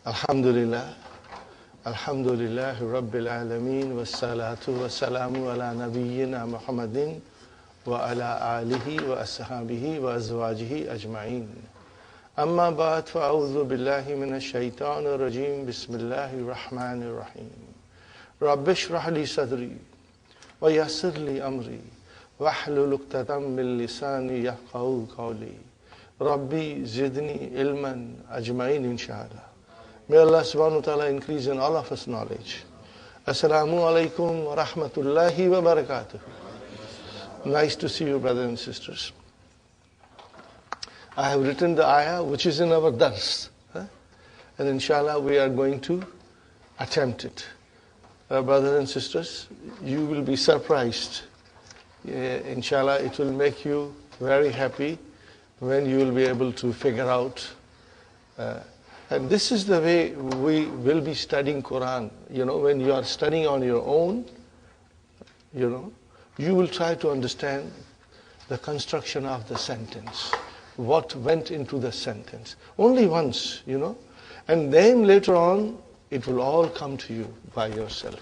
Alhamdulillah, Alhamdulillah, Rabbil Alameen, wassalatu wassalamu ala nabiyyina Muhammadin wa ala alihi wa ashabihi wa azwajihi ajma'in. Amma ba'd, fa'udhu billahi minash shaitanir rajim, bismillahir rahmanir rahim. Rabbi shrah li sadri, wa yassir li amri, wahlul uqdatam min lisani yafqahu qawli. Rabbi zidni ilman ajma'in inshallah. May Allah subhanahu wa ta'ala increase in all of us knowledge. Assalamu alaikum wa rahmatullahi wa barakatuh. Nice to see you, brothers and sisters. I have written the ayah which is in our dars. And inshallah we are going to attempt it. Brothers and sisters, you will be surprised. Inshallah it will make you very happy when you will be able to figure out and this is the way we will be studying Quran. When you are studying on your own, you will try to understand the construction of the sentence, what went into the sentence. Only once, and then later on, it will all come to you by yourself.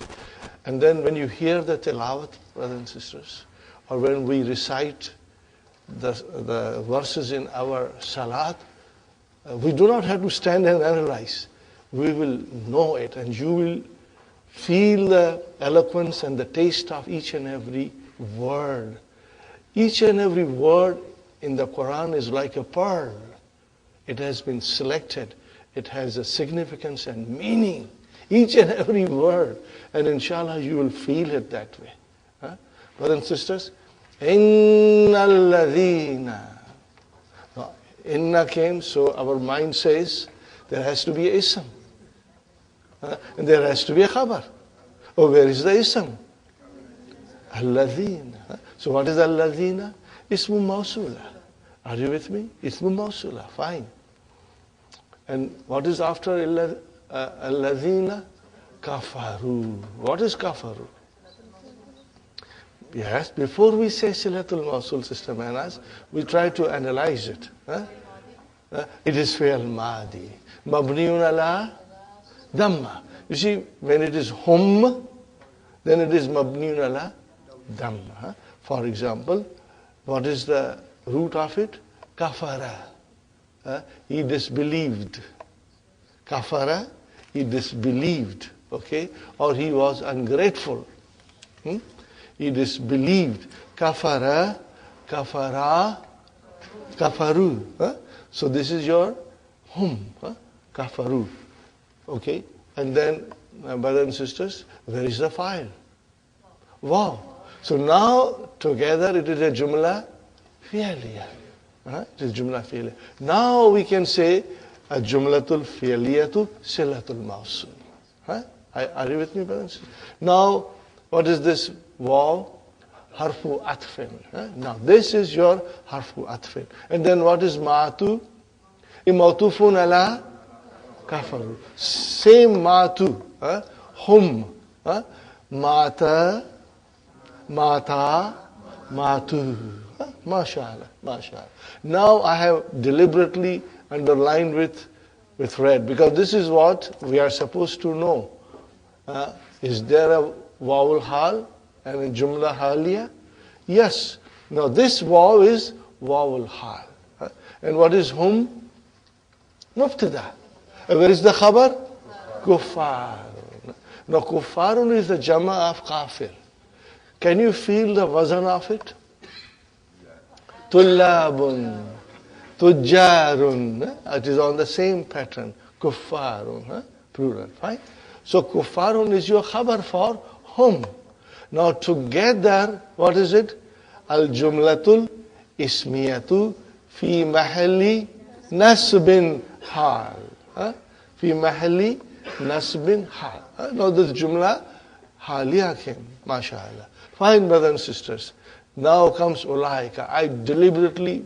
And then when you hear the tilawat, brothers and sisters, or when we recite the verses in our salat, we do not have to stand and analyze. We will know it, and you will feel the eloquence and the taste of each and every word. Each and every word in the Quran is like a pearl. It has been selected. It has a significance and meaning. Each and every word. And inshallah you will feel it that way. Brothers and sisters, Inna alladhina. Inna came, so our mind says there has to be a ism. And there has to be a khabar. Oh, where is the ism? Alladhina. So what is alladhina? Ismu mawsula. Are you with me? Ismu mawsula. Fine. And what is after alladhina? Kafaru. What is kafaru? Yes, before we say Silatul Mawsul, Sister Manas, we try to analyze it. It is fi'al madi. Mabniun ala dhamma. You see, when it is hum, then it is mabniun ala dhamma. For example, what is the root of it? Kafara. He disbelieved. Kafara, he disbelieved. Okay? Or he was ungrateful. He disbelieved. Kafara, kafara, kafaru. So this is your kafaru. Okay? And then, brothers and sisters, where is the file? Wow. So now, together it is a jumla fi'liya. It is jumla fi'liya. Now we can say a jumlatul fi'liyatu silatul mawsul. Are you with me, brothers and sisters? Now, what is this? Waw, harfu atfin. Now this is your harfu atfin. And then what is ma'atu? Imawtufun ala kafaru. Same ma'atu. Hum. Mata, mata, matu. MashaAllah, MashaAllah. Now I have deliberately underlined with red, because this is what we are supposed to know. Is there a wawul hal and a jumla haliya? Yes. Now this waw is wawul hal. And what is hum? Mubtada. And where is the khabar? Kuffar. Now kuffarun is the jama of kafir. Can you feel the wazan of it? Tullabun, tujjarun. It is on the same pattern. Kuffarun. Plural. Fine. So kuffarun is your khabar for hum. Now together, what is it? Al-jumlatul ismiyatu fi mahalli nasbin hal. Fi mahalli nasbin hal. Now this jumla haliya came. MashaAllah. Fine, brothers and sisters. Now comes ulaika. I deliberately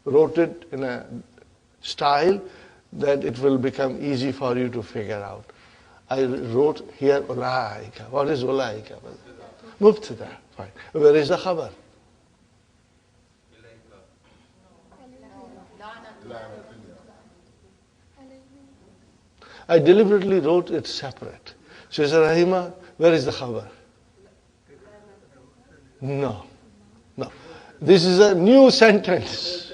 wrote it in a style that it will become easy for you to figure out. I wrote here ulaika. What is ulaika? Mubtada. Fine. Where is the khabar? I deliberately wrote it separate. Sister Rahima, where is the khabar? No. No. This is a new sentence.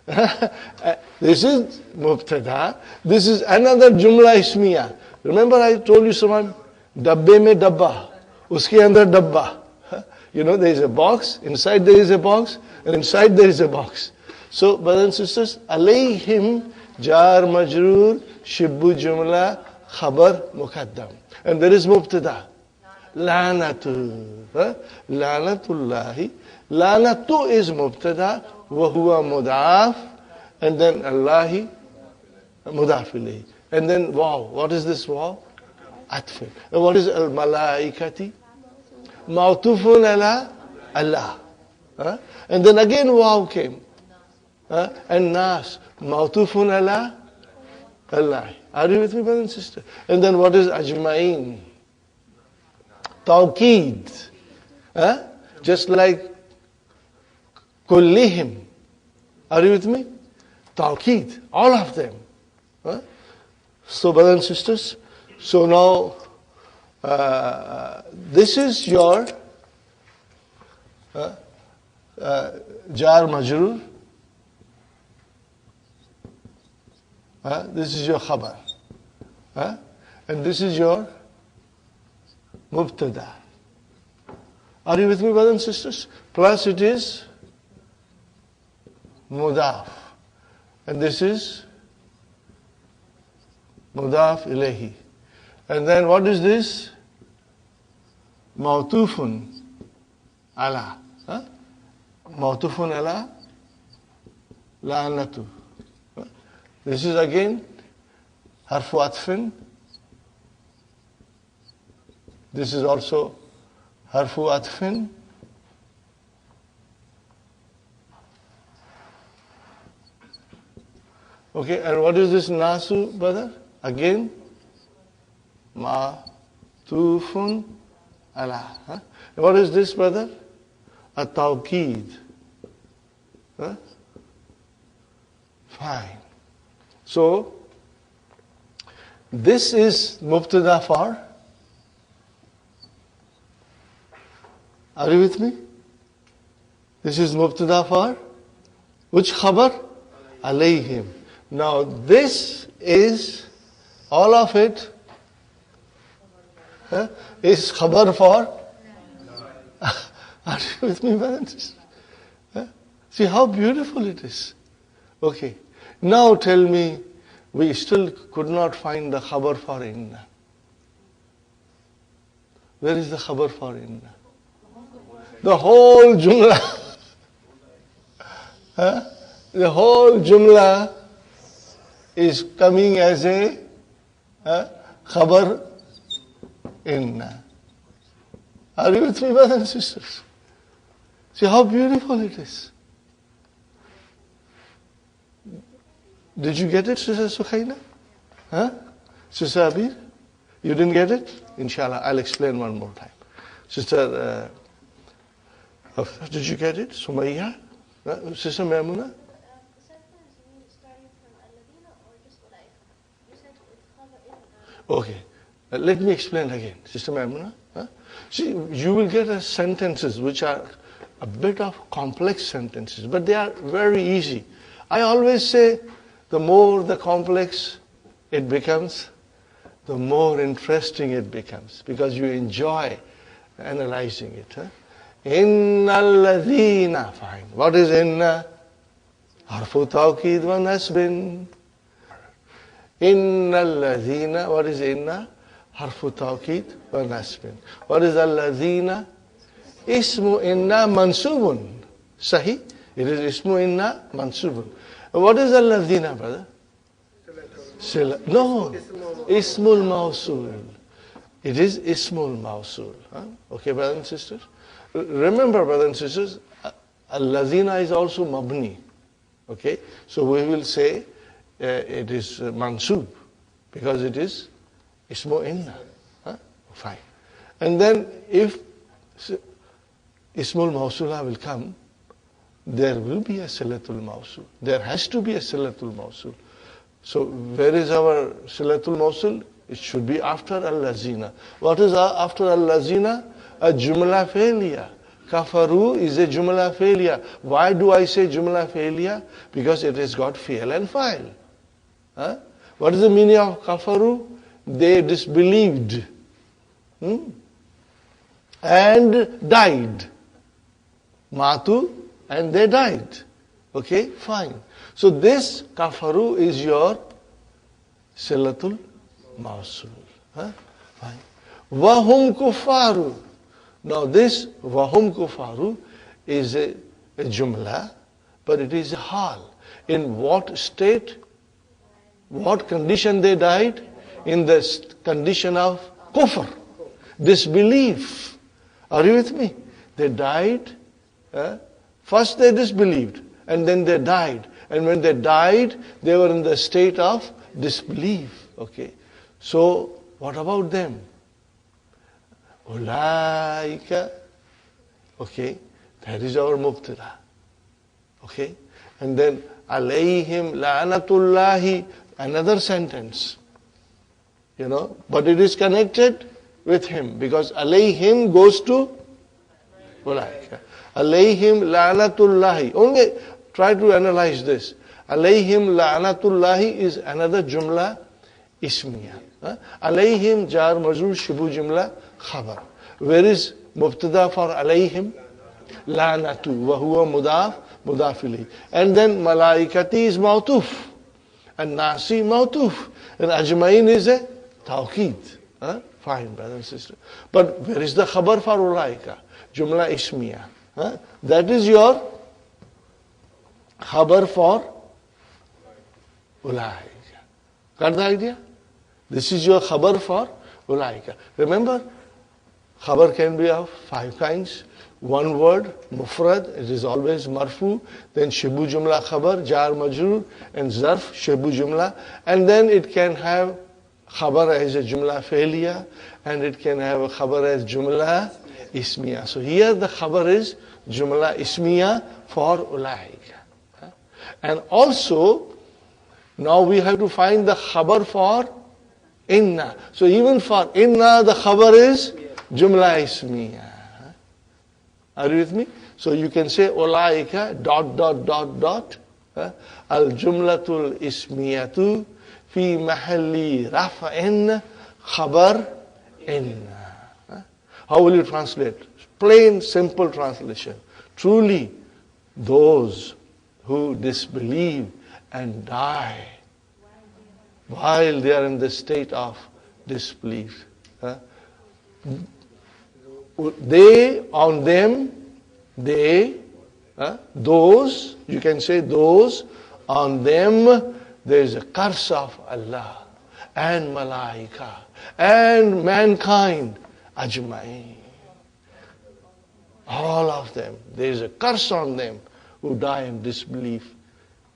This is mubtada. This is another jumla ismiya. Remember I told you someone, dabbe mein dabba. Uske andar dabba. You know, there is a box, inside there is a box, and inside there is a box. So, brothers and sisters, alayhim jar majroor shibbu jumla khabar muqaddam. And there is mubtada. Lanatu. Lanatullahi. Lanatu is mubtada. Wa huwa mudaf. And then Allahi mudaf ilayhi. And then wow. What is this wow? Atfin. And what is al-malaikati? Ma'tufun ala Allah. And then again wow came. And nas. Ma'tufun ala Allah. Are you with me, brother and sister? And then what is ajma'in? Tawqeed. Just like kullihim. Are you with me? Tawqeed. All of them. So, brothers and sisters, so now this is your jar majroor. This is your khabar. And this is your mubtada. Are you with me, brothers and sisters? Plus it is mudaf. And this is mudaf ilayhi. And then what is this? Ma'tufun ala. Ma'tufun ala la'anatu. This is again harfu atfin. This is also harfu atfin. Okay, and what is this nasu, brother? Again, ma'tufun ala. And what is this, brother? A tawqeed. Fine. So, this is mubtada for. Are you with me? This is mubtada for which khabar? Alayhim. Now this is, all of it is khabar for. Are you with me, brothers? See how beautiful it is. Okay. Now tell me, we still could not find the khabar for inna. Where is the khabar for inna? The whole jumla. The whole jumla is coming as a khabar inna. Are you with me, brothers and sisters? See how beautiful it is. Did you get it, Sister Sukhaina? Sister Abir? You didn't get it? Inshallah, I'll explain one more time. Sister, did you get it? Sumayya? Sister Maimuna? Okay. Let me explain again. Sister Maimuna? See, you will get sentences which are a bit of complex sentences, but they are very easy. I always say, the more the complex it becomes, the more interesting it becomes, because you enjoy analyzing it. Innal ladhina. Fine. What is inna? Harfu tawqeed wa nasbin. Innal ladhina. What is inna? Harfu tawqeed wa nasbin. What is al-ladhina? Ismu inna mansubun. Sahi? It is ismu inna mansubun. What is al-ladhina, brother? No. Ismul mawsul. It is ismul mawsul. Okay, brothers and sisters? Remember, brothers and sisters, al-ladhina is also mabni. Okay? So we will say it is mansub, because it is ismu inna. Fine. And then if ismul mawsula will come, there will be a silatul mawsul. There has to be a silatul mawsul. So where is our Silatul Mawsul? It should be after Al-Lazina. What is after Al-Lazina? A Jumla failure. Kafaru is a Jumla failure. Why do I say Jumla failure? Because it has got fi'l and fa'il. Huh? What is the meaning of Kafaru? They disbelieved. And died. Matu, and they died. Okay, fine. So this Kafaru is your Silatul Mawsul. Huh? Fine. Wahum Kufaru. Now this Wahum Kufaru is a Jumla, but it is a hal. In what state? What condition they died? In the condition of kufr, disbelief. Are you with me? They died. First they disbelieved, and then they died. And when they died, they were in the state of disbelief. Okay. So what about them? Ulaika. Okay. That is our mubtada. Okay. And then alayhim la'anatullahi. Another sentence. You know, but it is connected with him because alayhim goes to ulaika. Alayhim la'natullahi. Only try to analyze this. Alayhim la'natullahi is another jumla ismiya. Alayhim jar majrur shibu jumla khabar. Where is mubtada for alayhim? La'natu wa huwa mudaf mudaf ilayh. And then malaikati is mawtuf. And nasi mawtuf. And ajmain is a tawqid. Fine, brother and sister. But where is the khabar for ulaika? Jumla ismiya. That is your khabar for ulaika. Got the idea? This is your khabar for ulaika. Remember, khabar can be of 5 kinds. One word, mufrad, it is always marfu. Then shibu jumla khabar, jar majrur, and zarf, shibu jumla. And then it can have khabar as a jumla failure, and it can have a khabar as jumla ismiya. So here the khabar is jumla ismiya for ulaika. And also, now we have to find the khabar for inna. So even for inna, the khabar is jumla ismiya. Are you with me? So you can say ulaika dot dot dot dot al jumlatul ismiyatu fi mahalli raf'in khabar inna. How will you translate? Plain, simple translation. Truly, those who disbelieve and die while they are in the state of disbelief. They, on them, they, those, you can say those, on them, there is a curse of Allah and malaika and mankind, ajma'in. All of them. There is a curse on them who die in disbelief.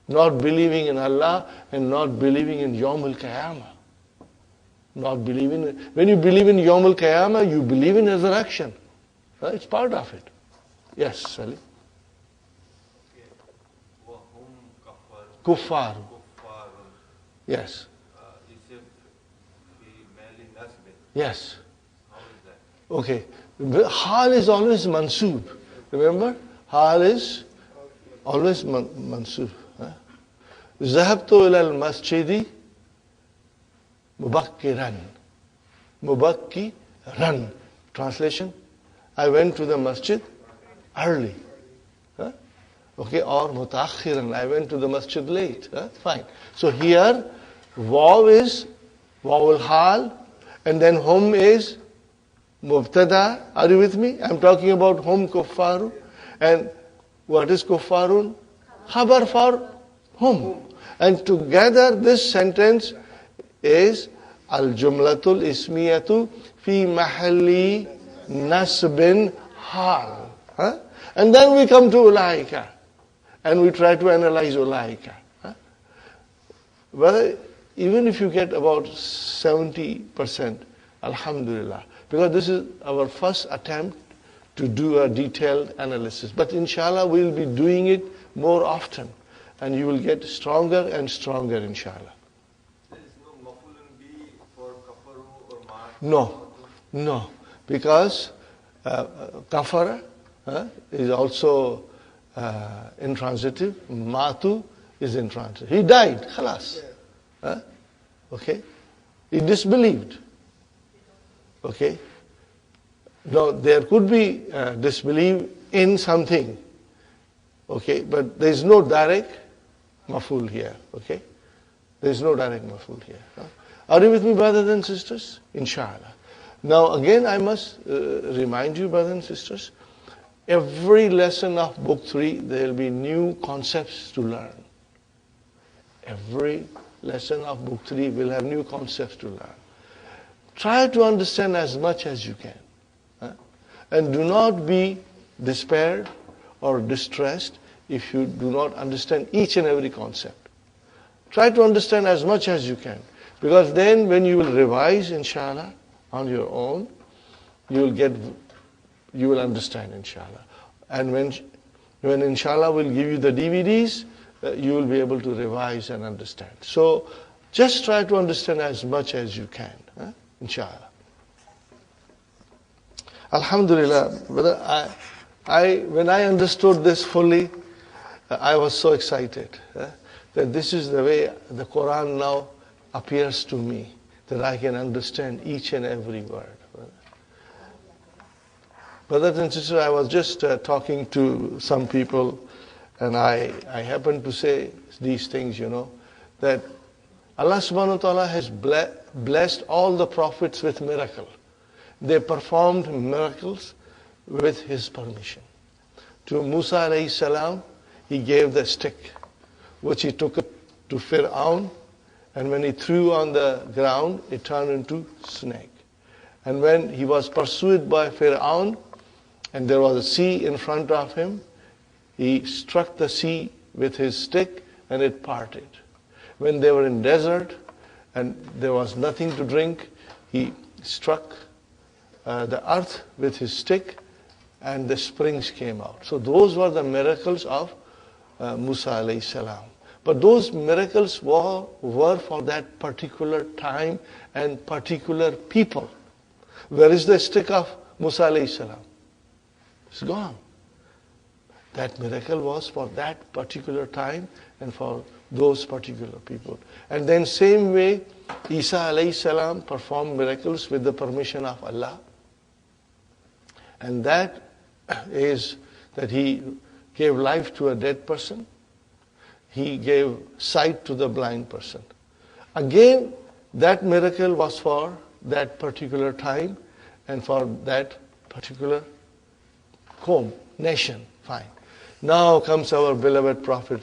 Not believing in Allah and not believing in Yawmul Qiyamah. Not believing. When you believe in Yawmul Qiyamah, you believe in resurrection. It's part of it. Yes, Sally. Kuffar. Yes. Yes. Okay. Hal is always mansoob. Remember? Hal is always mansoob. ذهبت إلى المسجد مبكرا. مبكرا. Translation: I went to the masjid early. Okay, or mutakhiran. I went to the masjid late. Fine. So here, waw is wawul hal, and then hum is mubtada. Are you with me? I'm talking about hum kuffaru. And what is kuffarun? Khabar for hum. And together this sentence is al-jumlatul ismiyatu fi mahalli nasbin hal. And then we come to ulaika. And we try to analyze ulaika. Well, even if you get about 70%, alhamdulillah. Because this is our first attempt to do a detailed analysis. But inshallah, we'll be doing it more often. And you will get stronger and stronger, inshallah. No, no, because kafara is also intransitive. Matu is intransitive. He died, khalas. Okay? He disbelieved. Okay? Now, there could be disbelief in something. Okay? But there is no direct maful here. Okay? There is no direct maful here. Are you with me, brothers and sisters? Inshallah. Now, again, I must remind you, brothers and sisters, every lesson of Book 3, there will be new concepts to learn. Every lesson of Book 3 will have new concepts to learn. Try to understand as much as you can. And do not be despaired or distressed if you do not understand each and every concept. Try to understand as much as you can. Because then when you will revise, inshallah, on your own, you will understand, inshallah. And when inshallah will give you the DVDs, you will be able to revise and understand. So just try to understand as much as you can, inshallah. Alhamdulillah, brother, when I understood this fully, I was so excited that this is the way the Quran now appears to me, that I can understand each and every word. Brothers and sisters, I was just talking to some people, and I happened to say these things, that Allah subhanahu wa ta'ala has blessed all the prophets with miracle. They performed miracles with His permission. To Musa alayhi salam, He gave the stick, which He took it to Fir'aun, and when He threw on the ground, it turned into snake. And when he was pursued by Fir'aun, and there was a sea in front of him, he struck the sea with his stick, and it parted. When they were in desert, and there was nothing to drink, he struck the earth with his stick, and the springs came out. So those were the miracles of Musa alayhi salam. But those miracles were for that particular time and particular people. Where is the stick of Musa alayhi salam? It's gone. That miracle was for that particular time and for those particular people. And then same way, Isa alayhi salam performed miracles with the permission of Allah. And that is that he gave life to a dead person. He gave sight to the blind person. Again, that miracle was for that particular time and for that particular nation. Fine. Now comes our beloved Prophet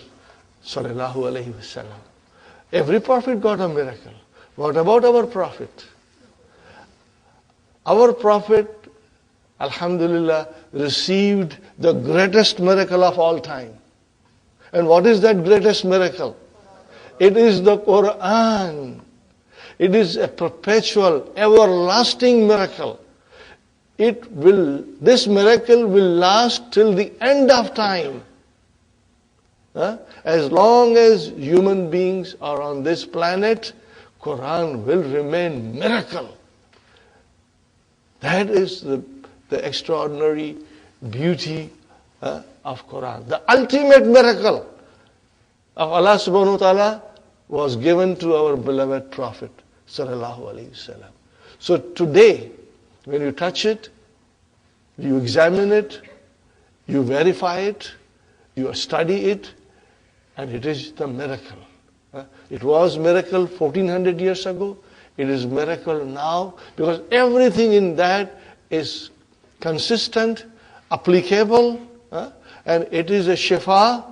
sallallahu alaihi wasallam. Every prophet got a miracle. What about our prophet? Our prophet, alhamdulillah, received the greatest miracle of all time. And what is that greatest miracle? It is the Quran. It is a perpetual, everlasting miracle. This miracle will last till the end of time. As long as human beings are on this planet, Quran will remain miracle. That is the extraordinary beauty of Quran. The ultimate miracle of Allah subhanahu wa ta'ala was given to our beloved Prophet sallallahu alaihi wasallam. So today, when you touch it, you examine it, you verify it, you study it, and it is the miracle. It was miracle 1400 years ago. It is miracle now because everything in that is consistent, applicable, and it is a shifa,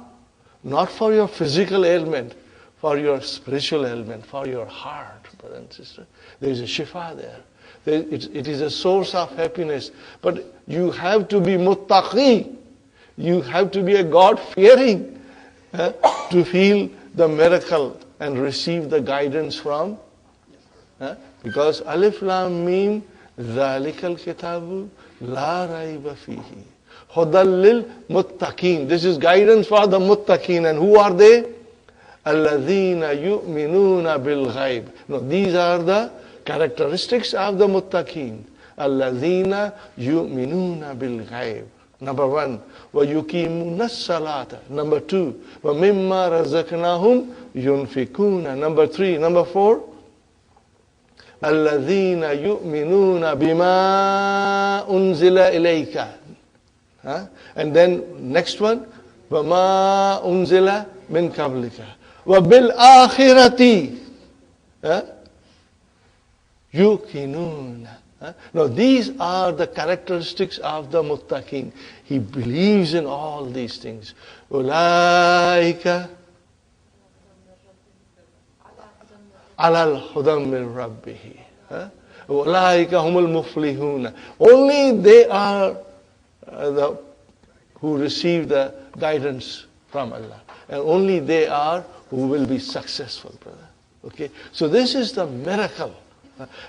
not for your physical ailment, for your spiritual ailment, for your heart, brother and sister. There is a shifa there. It is a source of happiness. But you have to be muttaqi. You have to be a God-fearing to feel the miracle and receive the guidance from. Because Alif Lam Mim Zalikal Kitabu La Raiba Fihi Hudal Lil Muttaqin. This is guidance for the Muttaqin. And who are they? Alladhina yu'minuna bil ghaib. No, these are the characteristics of the muttaqeen. Alladhina yu'minuna bil ghaib. Number 1, وَيُقِيمُونَ الصَّلَاةَ. Number 2, وَمِمَّا رَزَقْنَاهُمْ يُنْفِقُونَ. Number 3, number 4, الَّذِينَ يُؤْمِنُونَ بِمَا أُنزِلَ إِلَيْكَ. And then next one, وَمَا أُنزِلَ مِنْ قَبْلِكَ وَبِالْآخِرَةِ يُوقِنُونَ. Now these are the characteristics of the muttaqin. He believes in all these things. Ulaika alal hudam min rabbihi. Ulaika humul muflihuna. Only they are the who receive the guidance from Allah. And only they are who will be successful, brother. Okay? So this is the miracle.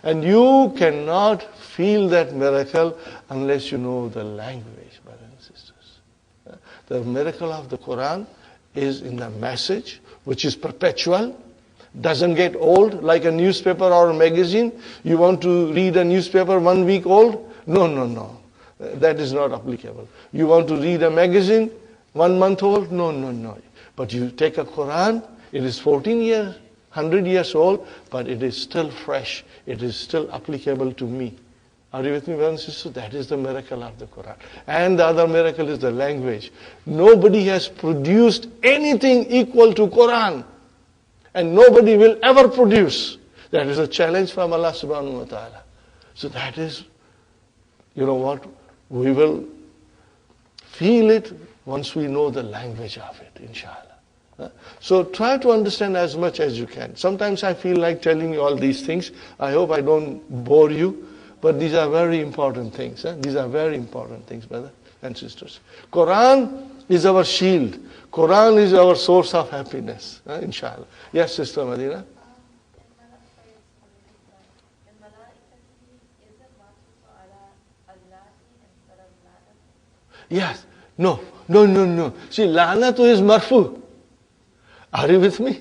And you cannot feel that miracle unless you know the language, brothers and sisters. The miracle of the Quran is in the message, which is perpetual, doesn't get old like a newspaper or a magazine. You want to read a newspaper 1 week old? No. That is not applicable. You want to read a magazine 1 month old? No. But you take a Quran, it is 14 years, 100 years old, but it is still fresh. It is still applicable to me. Are you with me, brothers and sisters? That is the miracle of the Quran. And the other miracle is the language. Nobody has produced anything equal to Quran. And nobody will ever produce. That is a challenge from Allah subhanahu wa ta'ala. So that is, you know what, we will feel it once we know the language of it, inshallah. So try to understand as much as you can. Sometimes I feel like telling you all these things. I hope I don't bore you. But these are very important things. These are very important things, brothers and sisters. Quran is our shield. Quran is our source of happiness, inshallah. Yes, Sister Madina? Yes. No. See, lanatu is marfu. Are you with me?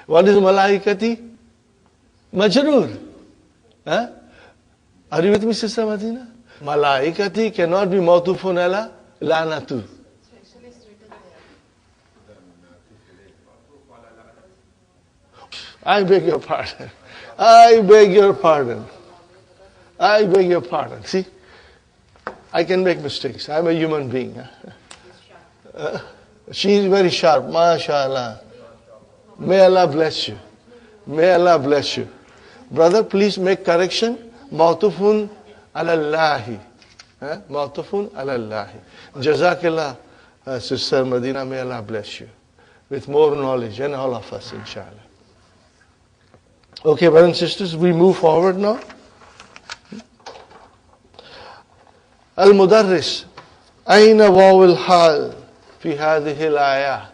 What is malaikati? Majroor. Are you with me, Sister Madina? Malaikati cannot be mawtufun ala lanatu. I beg your pardon. See, I can make mistakes. I'm a human being. She is very sharp, mashallah. May Allah bless you. Brother, please make correction. Ma'tufun alallahi. Ma'tufun alallahi. Jazakallah, Sister Madina, may Allah bless you with more knowledge and all of us, inshallah. Okay, brothers and sisters, we move forward now. Al-Mudarris. Aina wawil hal fi hadhihi al-ayah.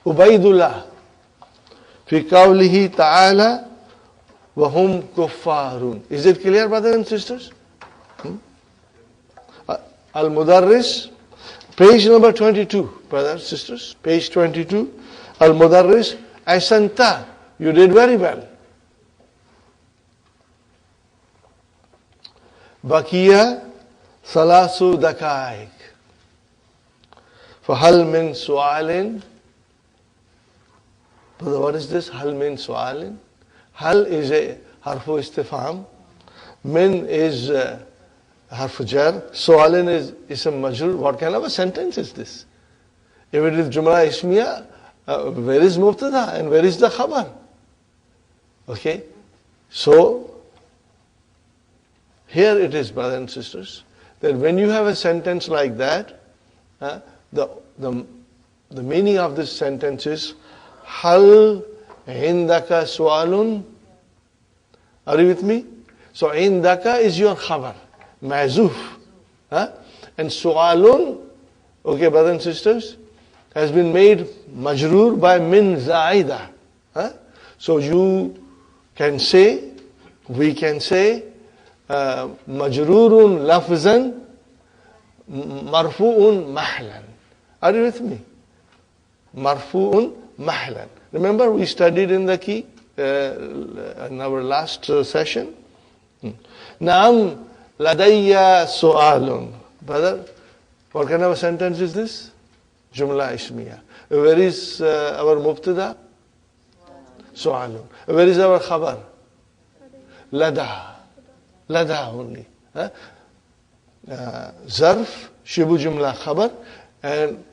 Ubaidullah. Fi qawlihi ta'ala. وَهُمْ كُفَّارٌ. Is it clear, brothers and sisters? Al-Mudarris, page number 22, brothers and sisters, page 22. Al-Mudarris, Ahsanta, you did very well. Bakiya Salasu Dakaik. فَهَلْ مِن سُؤَالٍ. Brother, what is this? Hal min su'alin? Hal is a harfu istifham. Min is harfu jar. Su'alin is ism majrur. What kind of a sentence is this? If it is Jumla Ismiya, where is Mubtada and where is the Khabar? Okay? So, here it is, brothers and sisters, that when you have a sentence like that, the meaning of this sentence is Hal indaka su'alun. Are you with me? So indaka is your khabar, ma'zuf. And su'alun, okay, brothers and sisters, has been made majroor by min zaida. So you can say, we can say, majroorun lafzan, marfu'un mahlan. Are you with me? Marfu'un mahlan. Remember we studied in the key in our last session? Naam ladayya su'alun. Brother, what kind of a sentence is this? Jumla ismiya. Where is our mubtada? Su'alun. Where is our khabar? Lada. Lada only. Zarf, shibu jumla khabar. And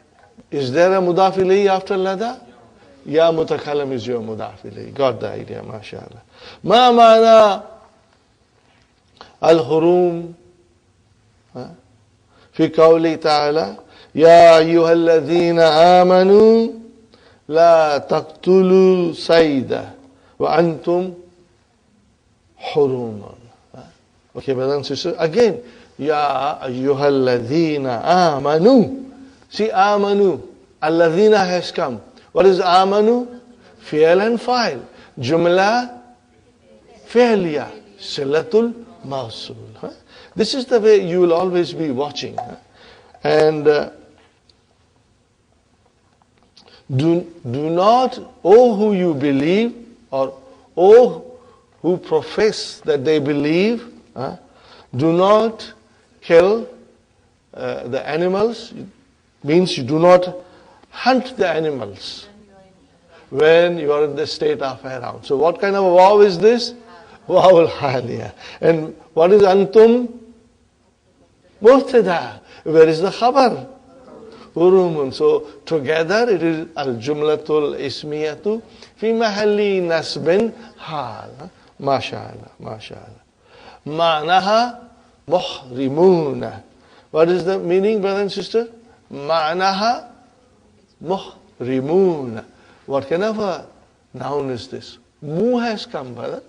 is there a mudaf ilayhi after lada? Ya mutakalam is your mudaf ilayhi. Got the idea, mashallah. Ma ma'na al-hurum fi qawli ta'ala Ya ayyuhalladhina amanu la taqtulu sayda wa antum hurumun. Okay, brothers and sisters. Again, Ya ayyuhalladhina amanu. See, amanu. Alladhina has come. What is amanu? Fi'l and fa'il. Jumla fi'liya. Silatul mawsul. This is the way you will always be watching. And do not, who you believe, or who profess that they believe, do not kill the animals. Means you do not hunt the animals when you are in the state of ihram. So what kind of a waw is this? Waw al-haliya. And what is antum? Mubtada. Where is the khabar? Hurumun. So together it is al-jumlatul ismiyatu fi mahalli nasbin hal. MashaAllah, MashaAllah. Ma'naha muhrimuna. What is the meaning, brother and sister? Ma'naha muhrimuna. What kind of a noun is this? Mu has come, brother.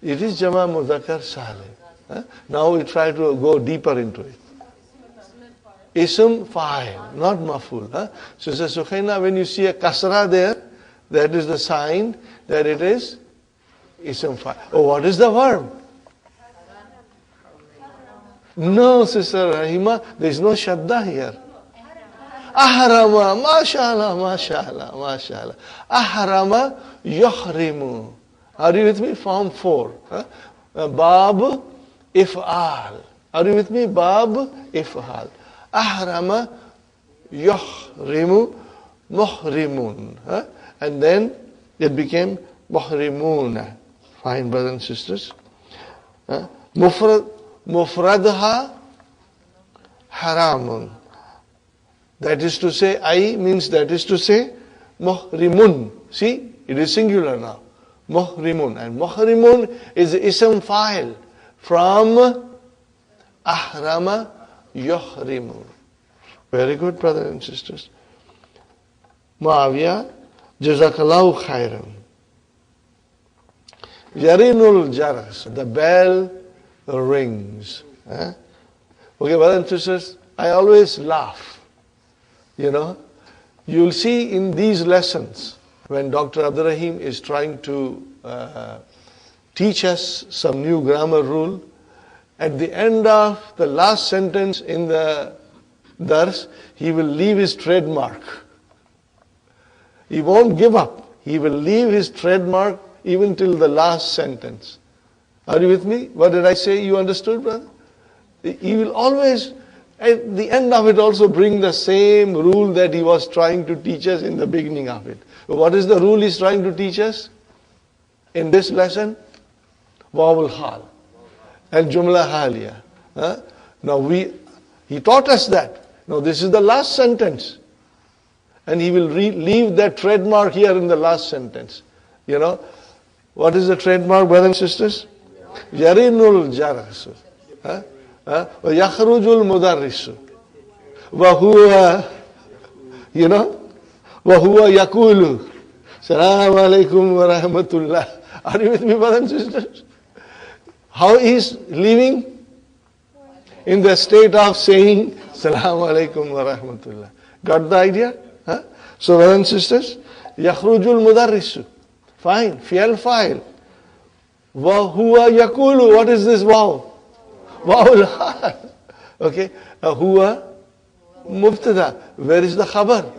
It is Jama Mudhakkar Salim. Now we try to go deeper into it. Ism fa'il, not maf'ul. So Sister Sukhaina, when you see a kasra there, that is the sign that it is ism fa'il. Oh, what is the verb? No, Sister Rahima, there is no shadda here. Ahrama, mashallah, mashallah, mashallah. Ahrama yuhrimu. Are you with me? Form 4. Bab if'al. Are you with me? Bab if'al. Ahrama yuhrimu muhrimun. And then it became muhrimuna. Fine, brothers and sisters. Mufradha haramun. That is to say, I means that is to say, muhrimun. See, it is singular now. Muhrimun. And muhrimun is ism fa'il from ahrama yuhrimu. Very good, brothers and sisters. Muawiyah, jazakallahu khairan. Yarinul jaras, the bell rings. Okay, brothers and sisters, I always laugh. You'll see in these lessons, when Dr. Abdul Rahim is trying to teach us some new grammar rule, at the end of the last sentence in the dars, he will leave his trademark. He won't give up. He will leave his trademark even till the last sentence. Are you with me? What did I say? You understood, brother? He will always, at the end of it, also bring the same rule that he was trying to teach us in the beginning of it. What is the rule he's trying to teach us in this lesson? Wawul hal and jumla haliya. Now he taught us that. Now this is the last sentence. And he will leave that trademark here in the last sentence. What is the trademark, brothers and sisters? Yarinul jarasu. Yakhrujul mudarrisu. Wahuwa, Wahuwa yakulu. Assalamu alaikum wa rahmatullah. Are you with me, brothers and sisters? How is living? In the state of saying Assalamu alaikum wa rahmatullah. Got the idea? So, brothers and sisters, yakhrujul mudarrisu. Fine. Fi'al fa'il. Wa huwa yakulu. What is this wow? Wawul hal. Okay. Huwa mubtada. Where is the khabar?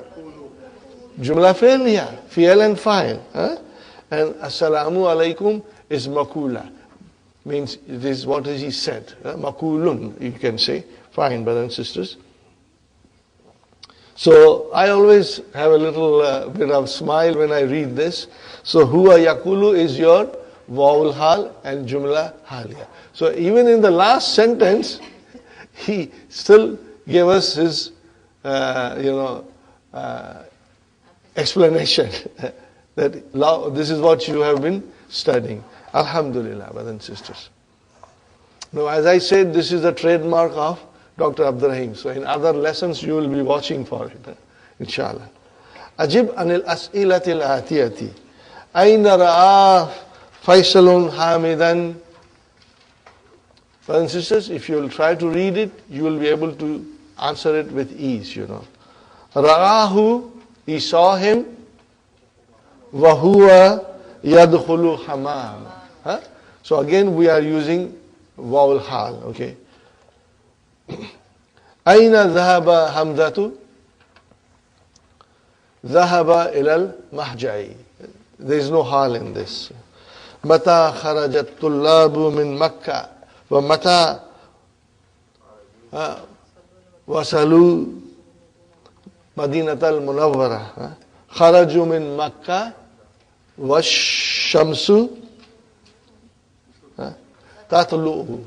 Jumla fi'liya, fi'l and fa'il. And assalamu alaikum is makula. Means it is what he said. Makulun, you can say. Fine, brothers and sisters. So I always have a little bit of smile when I read this. So huwa yakulu is your vowel hal and jumla haliya. So even in the last sentence, he still gave us his, explanation that this is what you have been studying. Alhamdulillah, brothers and sisters. Now, as I said, this is the trademark of Dr. Abdurrahim. So in other lessons, you will be watching for it, inshallah. Ajib anil as'ilatil atiyati. Aina ra'a Faisalun hamidan. Brothers and sisters, if you will try to read it, you will be able to answer it with ease, Ra'ahu, he saw him. Wahuwa yadkhulu hamam. So again, we are using vowel hal, okay? Aina dhahaba hamzatu? Dhahaba ilal mahja'i. There is no hal in this. Mata kharajat tullabu min Makkah. Wa mata wasalu Madinatal Munawwara. Kharaju min Makkah. Washamsu tatlu'u.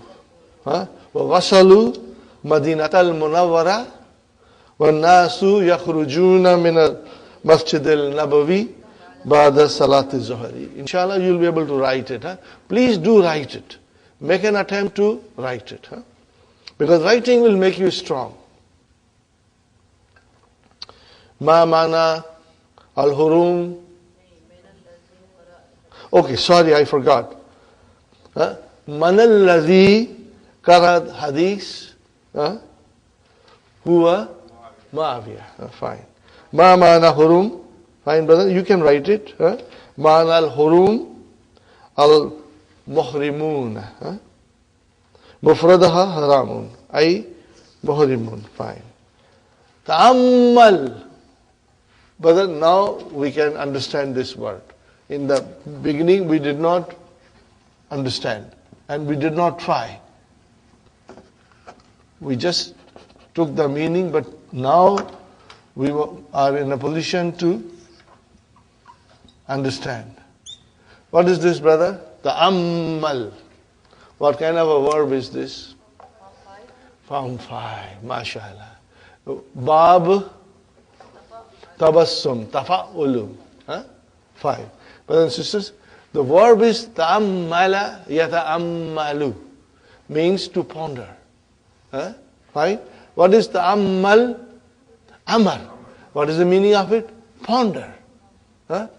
Wa wasalu Madinatal Munawwara. Wa nasu yakhrujuna min al-Masjid al-Nabawi. Ba'da Salati Zuhri. Inshallah, you'll be able to write it. Please do write it. Make an attempt to write it. Because writing will make you strong. Ma mana al-hurum. Okay, sorry, I forgot. Man alladhi karad hadith. Huwa Muawiyah. Fine. Ma mana hurum. Fine, brother, you can write it. Man al-hurum al-muhrimun. Mufradaha haramun. Ay muhrimun. Fine. Ta'ammal. Brother, now we can understand this word. In the beginning, we did not understand. And we did not try. We just took the meaning, but now we are in a position to understand. What is this, brother? Ta'ammal. What kind of a verb is this? Form 5. MashaAllah. Bab. Tabassum. Tafa'ulum. 5. Brothers and sisters, the verb is ta'ammala yata'ammalu. Means to ponder. Fine. What is ta'ammal? Amar. What is the meaning of it? Ponder.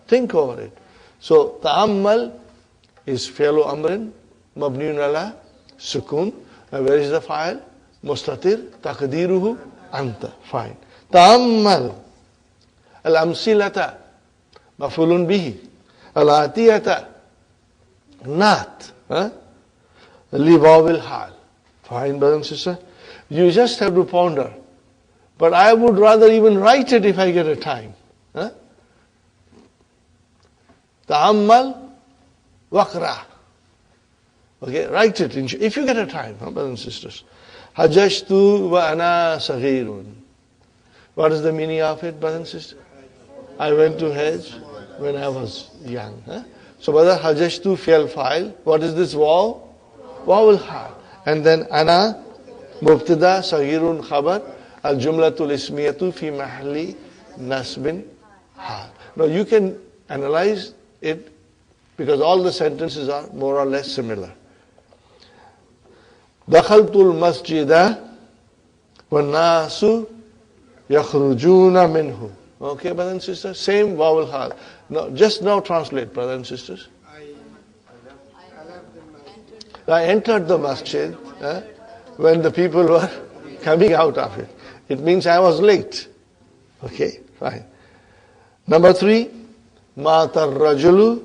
Think over it. So, ta'ammal is fi'lu amrin, mabniun ala, sukun. Where is the fa'il? Mustatir, taqdiruhu, anta. Fine. Ta'ammal. Al-amsilata, maf'ulun bihi. Al-atiyata, nat. Li wawil hal. Fine, brother and sister. You just have to ponder. But I would rather even write it if I get a time. Ta'ammal waqra. Okay, write it if you get a time, brothers and sisters. Hajjtu wa ana saghirun. What is the meaning of it, brothers and sisters? I went to Hajj when I was young. So, brother, hajjtu fi'l fa'il. What is this waw? Wawul hal. And then ana mubtada saghirun khabar. Al jumlatul ismiyatu fi mahalli nasbin hal. Now you can analyze it because all the sentences are more or less similar. Dakhaltul masjida wan nasu yakhrujuna minhu. Okay, brothers and sisters, same vowel hal. Now, just now translate, brothers and sisters. I entered the masjid when the people were coming out of it. It means I was late. Okay, fine. Number 3, Mata rajulu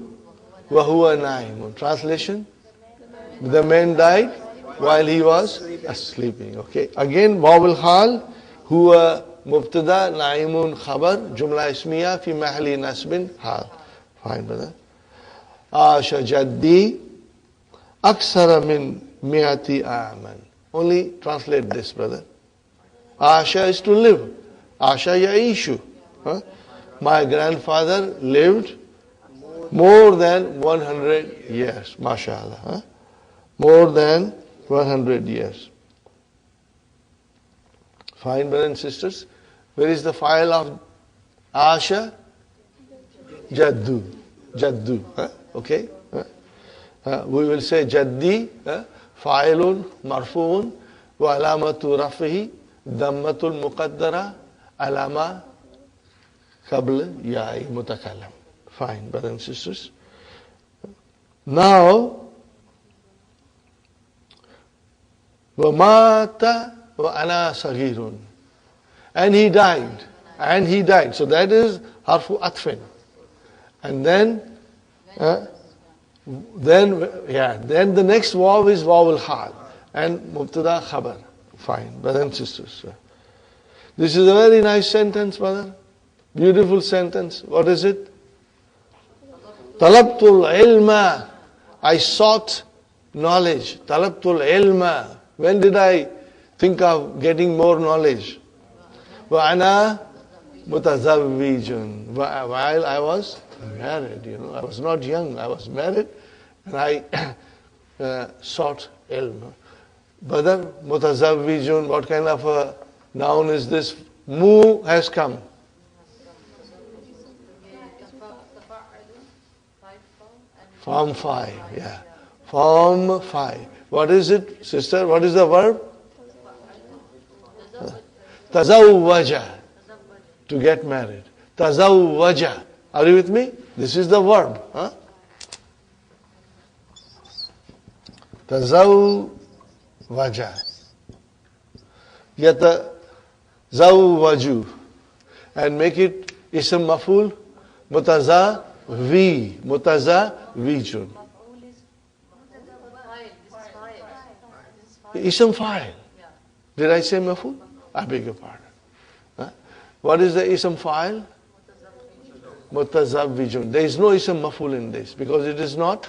wa huwa naimun. Translation: the man died while he was sleeping. Okay. Again, waw al-hal, huwa mubtada, na'imun khabar, jumla ismiya fi mahli nasbin hal. Fine, brother. Asha jaddi aksara min mi'ati a'man. Only translate this, brother. Asha is to live. Asha ya'ishu. My grandfather lived more than 100 years. MashaAllah. More than 100 years. Fine, brothers and sisters. Where is the file of Asha? Jaddu. Jaddu. Okay. We will say Jaddi. Fa'ilun marfu'un wa alamatu rafihi dammatul muqaddara alama qabla ya'i mutakallam. Fine, brothers and sisters. Now, وَمَاتَ وَأَنَا صَغِيرٌ. And he died. And he died. So that is harfu atfin. And then the next waw is waw al-hal. And mubtada khabar. Fine, brothers and sisters. This is a very nice sentence, brother. Beautiful sentence. What is it? Talabtul ilma. I sought knowledge. Talabtul ilma. When did I think of getting more knowledge? Wa mutazawwijun. While I was married, I was not young, I was married, and I sought ilm. Brother, mutazawwijun, what kind of a noun is this? Mu has come. Form 5, yeah. Form 5. What is it, sister? What is the verb? Tazawwaja. To get married. Tazawwaja. Are you with me? This is the verb. Tazawwaja. Yatazawwaju. And make it ism maf'ul. Mutazawi. Mutazawijun. Ism fa'il. Did I say maf'ul? I beg your pardon. What is the ism fa'il? Mutazawwijun. There is no ism maf'ul in this because it is not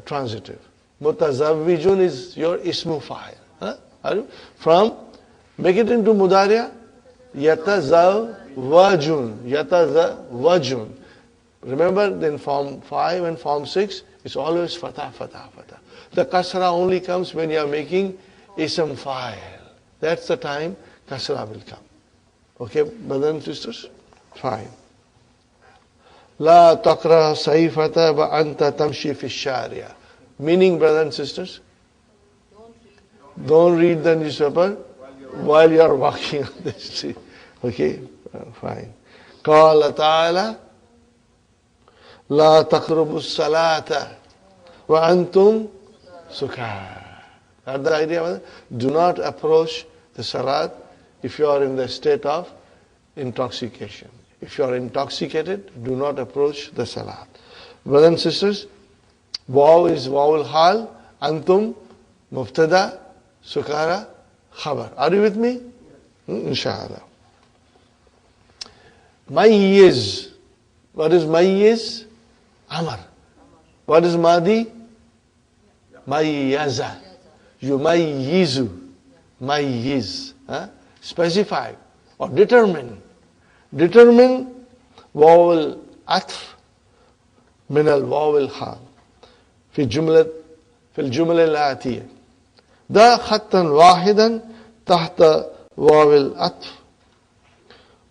transitive. Mutazawwijun is your ismu fa'il. From, make it into mudariya. Yatazawwajun. Yatazawwajun. Remember, in form 5 and form 6, it's always fatah, fatah, fatah. The kasra only comes when you are making ism fa'il. That's the time kasra will come. Okay, brothers and sisters? Fine. La taqra sayfata wa anta tamshi fi shariya. Meaning, brothers and sisters, don't read the newspaper while you are walking on the street. Okay, fine. Qala ta'ala La taqrabu salata wa antum sukar. That's the idea. Do not approach the salat if you are in the state of intoxication. If you are intoxicated, do not approach the salat. Brothers and sisters, waw is waw al-hal, antum, mubtada, sukara, khabar. Are you with me? Inshallah. Mayyiz. What is mayyiz? Amar. What is madi? Mayyaza. Yumayyizu. Mayyiz. Specify or determine. Determine waw al-atf min al-waw al-hal في الجملة الآتية. ضع خطا واحدا تحت واو العطف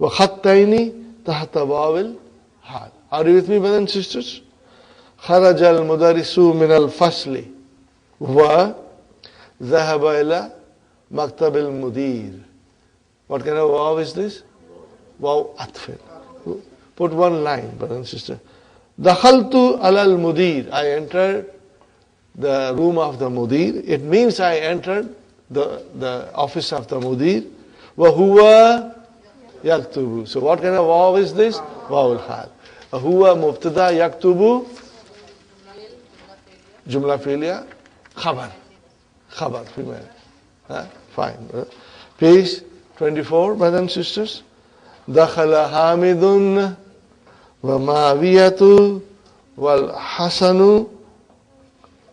وخطين تحت واو الحال. Are you with me, brothers and sisters? خرج المدرس من الفصل وذهب إلى مكتب المدير. What kind of wow is this? Wow atfin. Put one line, brother and sister. دخلت على المدير. I entered the room of the mudir. It means I entered the office of the mudir. وهو يكتب. So what kind of wow is this? Wow al-hal. هو مبتدا يكتب جملة فعلية خبر. Khabar, female. Fine. Page 24, brothers and sisters. Dakhala Hamidun wa Mawiyatu wal Hasanu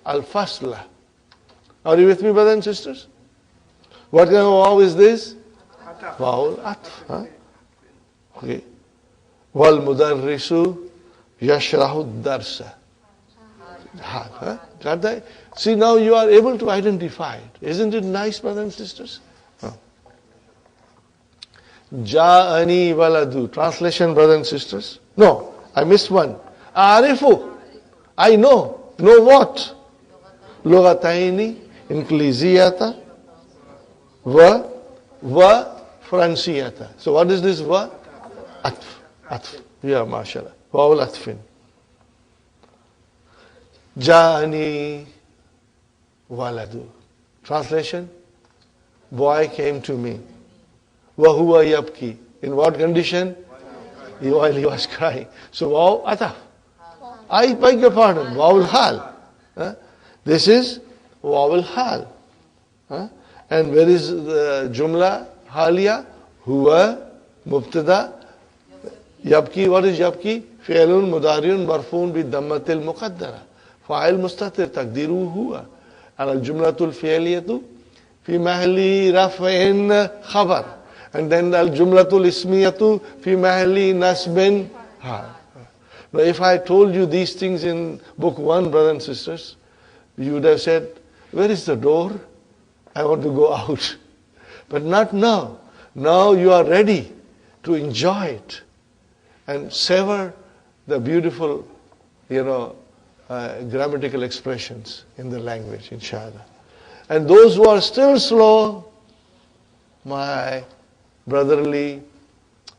al Fasla. Are you with me, brothers and sisters? What kind of waw is this? Waw al-atf. Okay. Wal mudarrisu yashrahu darsa. Got that? See, now you are able to identify it. Isn't it nice, brothers and sisters? Ja'ani waladu. Translation, brothers and sisters. No, I missed one. Arifu. I know. Know what? Lugataini, Inkliziyata, wa Fransiyata. So what is this wa? Atf. Atf. Yeah, mashallah. Wa'ul atfin. Ja'ani waladu. Translation? Boy came to me. Wa huwa yabki. In what condition? While he was crying. So waw ataf. I beg your pardon. Wa'ul hal. This is wa'ul hal. And where is the jumla haliya? Huwa mubtada yabki. What is yabki? Fi'lun mudariun marfuun bi dammatil muqaddara. Fa'il mustatir taqdiru huwa. Al jumlatul fi'liyatu fi mahli raf'in khabar. And then al jumlatul ismiyatu fi mahli nasbin hal. Now if I told you these things in book 1, brothers and sisters, you would have said, where is the door? I want to go out. But not now. Now you are ready to enjoy it and savor the beautiful, grammatical expressions in the language, inshallah. And those who are still slow, my brotherly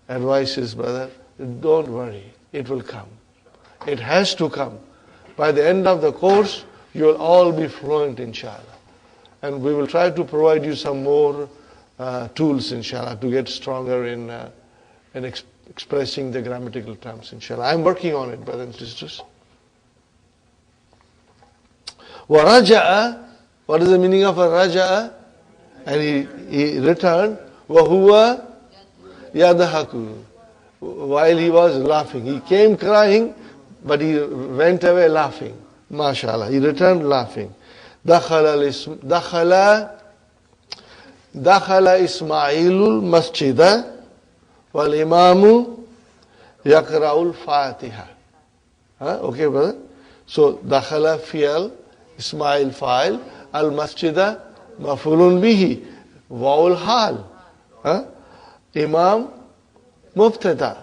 advice is, brother, don't worry. It will come. It has to come. By the end of the course, you will all be fluent, inshallah. And we will try to provide you some more tools, inshallah, to get stronger in expressing the grammatical terms, inshallah. I'm working on it, brothers and sisters. وَرَجَعَ. What is the meaning of a raja'a? And he returned. وَهُوَ يَضْحَكُ. While he was laughing. He came crying, but he went away laughing. MashaAllah. He returned laughing. دخل إسماعيل المسجد والإمام يقرأ الفاتحة. Okay, brother? So, دخل فعل, إسماعيل فاعل, المسجد مفعول به, واو الحال. إمام مبتدا,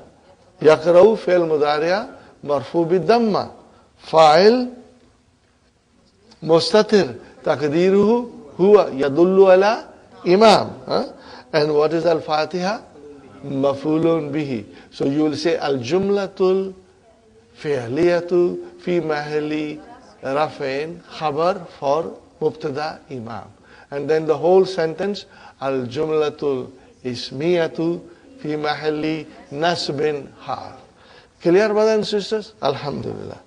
يقرأ فعل مضارع مرفوع بالضمة, فاعل مستتر تقديره هو يدل على إمام. And what is al-Fatiha? مفعول به. So you will say al-jumlatul fi'liyatu fi mahali raf'in khabar for mubtada imam. And then the whole sentence al-jumlatul ismiyatu fi mahali nasbin hal. Clear, brothers and sisters? Alhamdulillah.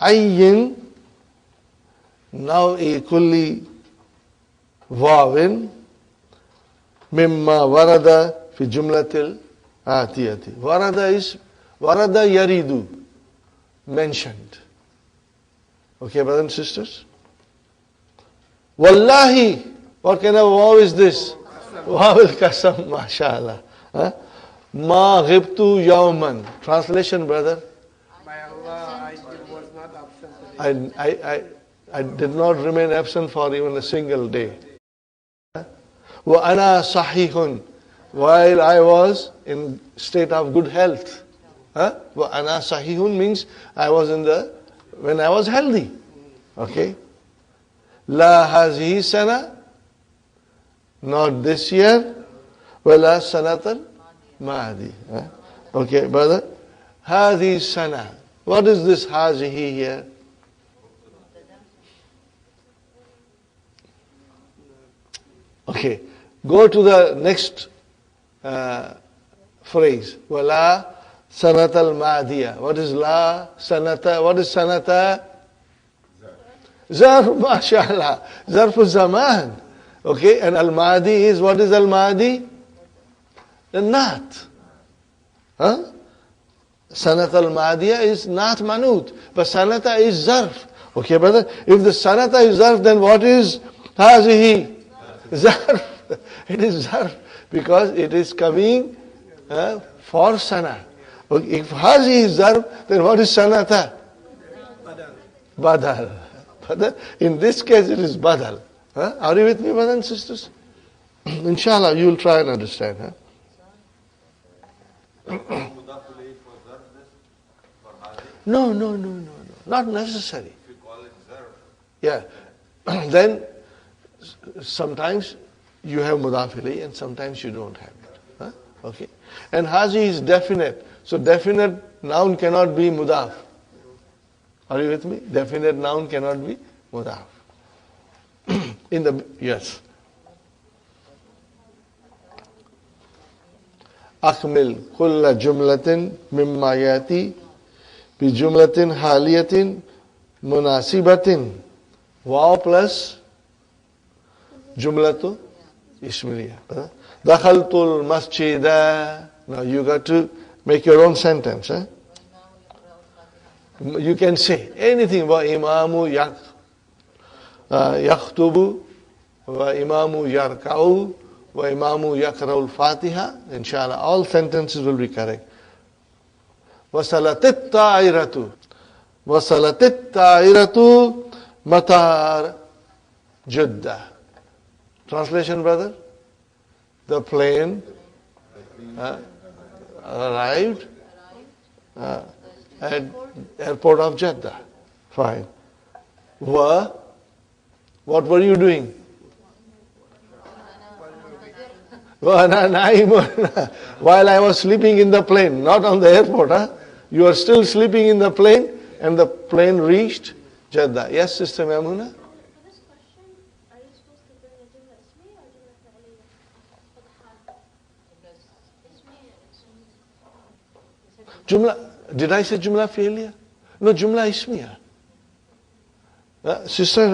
Ayyin naw'i kulli wawin mimma warada fi jumlatil atiyati. Warada is warada yaridu, mentioned. Okay, brothers and sisters? Wallahi, what kind of waw is this? Waw al-kasam, mashallah. Ma ghibtu yawman. Translation, brother? By Allah, I was not absent today. I did not remain absent for even a single day. Wa ana sahihun. While I was in state of good health. Wa ana sahihun means I was when I was healthy. Okay? La hazihi sana. Not this year. Wala sanatan ma'adi. Okay, brother? Hazihi sana. What is this hazihi here? Okay, go to the next phrase. Wala sanata al-ma'diya. What is la sanata? What is sanata? Zarf, mashallah. Zarf zaman. Okay, and al-madi is, what is al-madi? The naat. Huh? Sanat al-madiya is naat manut. But sanata is zarf. Okay, brother? If the sanata is zarf, then what is hazihi? Zarf. It is zarf. Because it is coming for sana. Okay, if hazihi is zarf, then what is sanata? Badal. Badal. In this case, it is badal. Huh? Are you with me, brothers and sisters? Inshallah, you will try and understand. Huh? No. Not necessary. If you call it zarf. Yeah. Then, sometimes you have mudaf ilayh and sometimes you don't have it. Huh? Okay. And hazi is definite. So, definite noun cannot be mudaf. Are you with me? Definite noun cannot be mudaf. Yes. Akmil kulla jumlatin mimma yati bi jumlatin haliyatin munasibatin. Wow plus jumlatu ismiya. Dakhaltul masjida. Now you got to make your own sentence. Huh? You can say anything. Wa imamu yakhtubu, wa imamu yarka'u, wa imamu yakra'ul fatiha. Inshallah, all sentences will be correct. Wasalatit ta'iratu. Wasalatit ta'iratu matar Jeddah. Translation, brother? The plane arrived at airport of Jeddah. Fine. What were you doing? While I was sleeping in the plane, not on the airport. Huh? You are still sleeping in the plane, and the plane reached Jeddah. Yes, Sister Maimuna? For this question, are you supposed to bring a jumla ismiya or jumla fi'liya for the hal? Jumla, did I say Jumla fi'liya? No, Jumla ismiya. Sister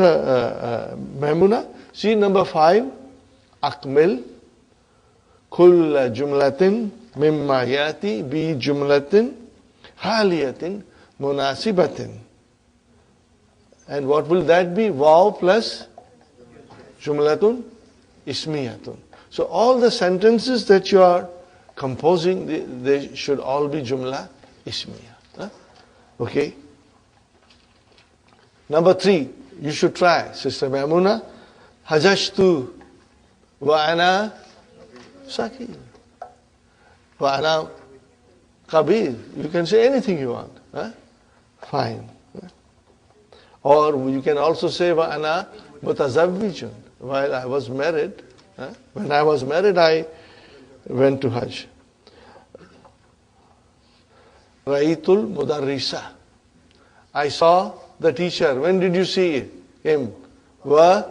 Maimuna, see number 5, Akmil kulla jumlatin mimma yati bi jumlatin haliyatin munasibatin. And what will that be? Waw plus jumlatun ismiyatun. So all the sentences that you are composing, they should all be jumla ismiya. Huh? Okay. Number 3, you should try, Sister Maimuna. Hajashtu wa ana sakir. Wa ana kabir. You can say anything you want. Huh? Fine. Or you can also say wa ana mutazawwijun. While I was married, when I was married, I went to Hajj. Raitul mudarrisa. I saw the teacher. When did you see him? Wa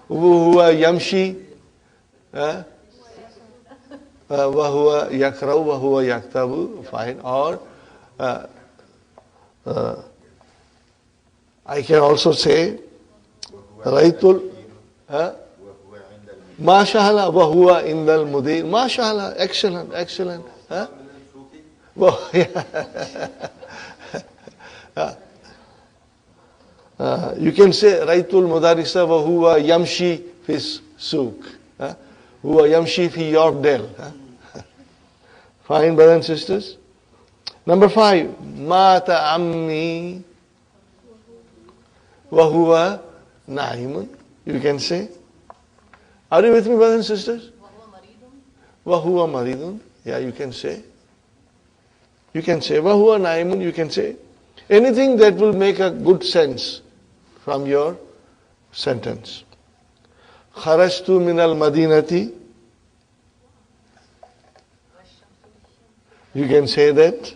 huwa yamshi. Wa huwa yakrau wa huwa yaktabu. Fine. Or I can also say Raitul Mashallah wa huwa indal mudir. Mashallah, excellent. Huh? Well, yeah. You can say Raitul Mudarisa wa huwa yamshi fis souk. Huwa yamshi fi Yorkdale. Fine, brothers and sisters. Number 5, Mata ammi wa huwa naimun. You can say. Are you with me, brothers and sisters? Wa huwa maridun. Yeah, you can say. You can say wa huwa naimun. You can say anything that will make a good sense from your sentence. Kharajtu min al madinati. You can say that.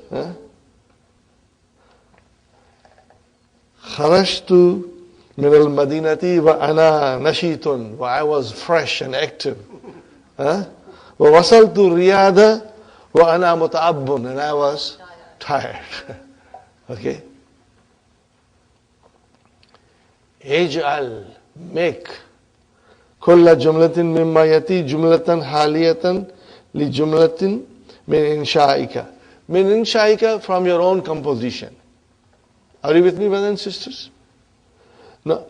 Kharajtu min al madinati wa ana nashitun. I was fresh and active. Wa wasaltu riyada wa ana muta'abbun. And I was tired. Okay. Ej'al, make. Kulla jumlatin mimma yati jumlatan haliyatan li jumlatin min insha'ika. Min insha'ika, from your own composition. Are you with me, brothers and sisters? No.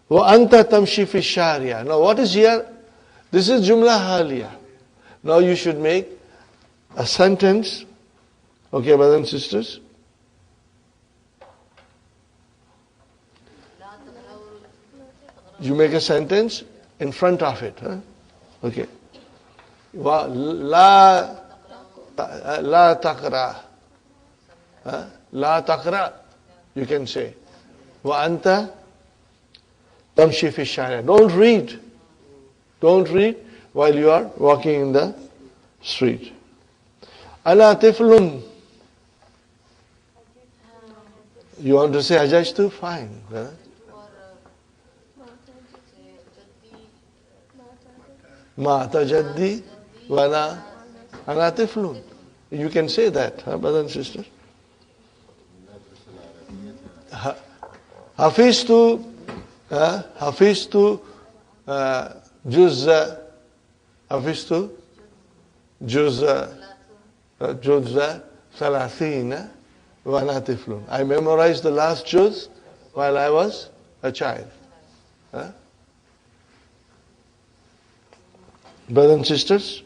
Wa anta tamshi fi shariya. Now what is here? This is jumla haliya. Now you should make a sentence. Okay, brothers and sisters? You make a sentence in front of it. Huh? Okay. La taqra. La taqra. You can say. Wa anta tamshi fi shari'a. Don't read. Don't read while you are walking in the street. Ana tiflun. You want to say ajajtu? Fine. Huh? Mata jaddi wana ana tiflun. You can say that, huh, brothers and sisters. Hafiztu juzza thalathina wa ana tiflun. I memorized the last juz while I was a child. Huh? Brothers and sisters,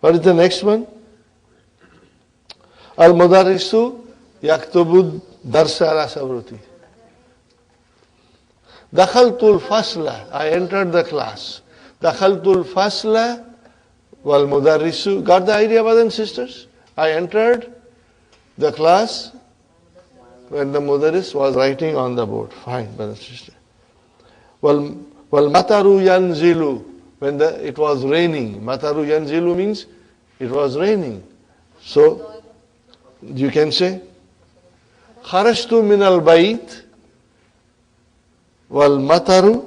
what is the next one? Al-Mudarrisu yaktubu darsa ala sabruti. Dakhaltul fasla. I entered the class. Dakhaltul fasla wal mudarrisu. Got the idea, brothers and sisters? I entered the class when the mudarris was writing on the board. Fine, brothers and sisters. Wal mataru yanzilu. When it was raining. Mataru yanzilu means it was raining. So, you can say, Kharashtu min al bayt wal mataru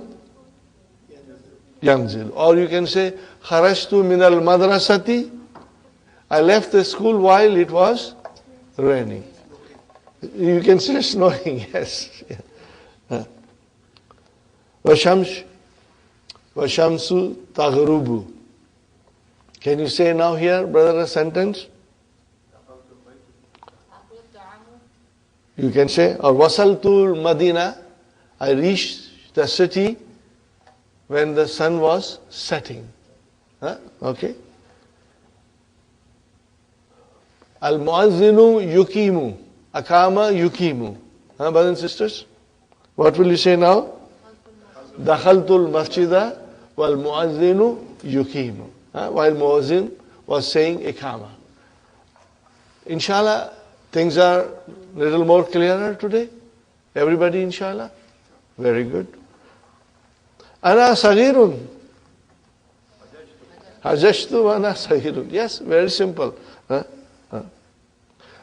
yanzil. Or you can say, Kharashtu min al madrasati. I left the school while it was raining. You can say snowing, yes. Washamsu taghrubu. Can you say now here, brother, a sentence? You can say, or wasaltu Madina. I reached the city when the sun was setting. Huh? Okay. Al-muazzinu yukimu. Akama yukimu. Huh, brothers and sisters? What will you say now? Dakhaltul masjida wal muazzinu yukimu. While muazzin was saying ikama. Inshallah, things are a little more clearer today. Everybody, inshallah? Very good. Ana saghirun. Hajjtu wa ana saghirun. Yes, very simple.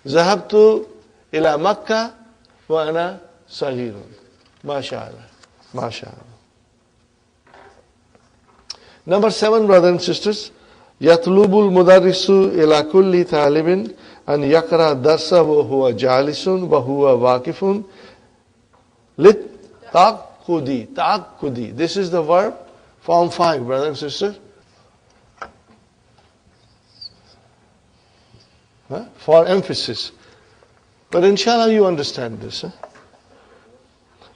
Zahabtu ila Makkah wa ana saghirun. MashaAllah. MashaAllah. Number 7, brothers and sisters. Yatlubul mudarrisu ila kulli talibin an yakra darsa wa huwa jalisun wa huwa waqifun lit ta'akkudi. This is the verb, form 5, brothers and sisters. For emphasis. But inshallah you understand this.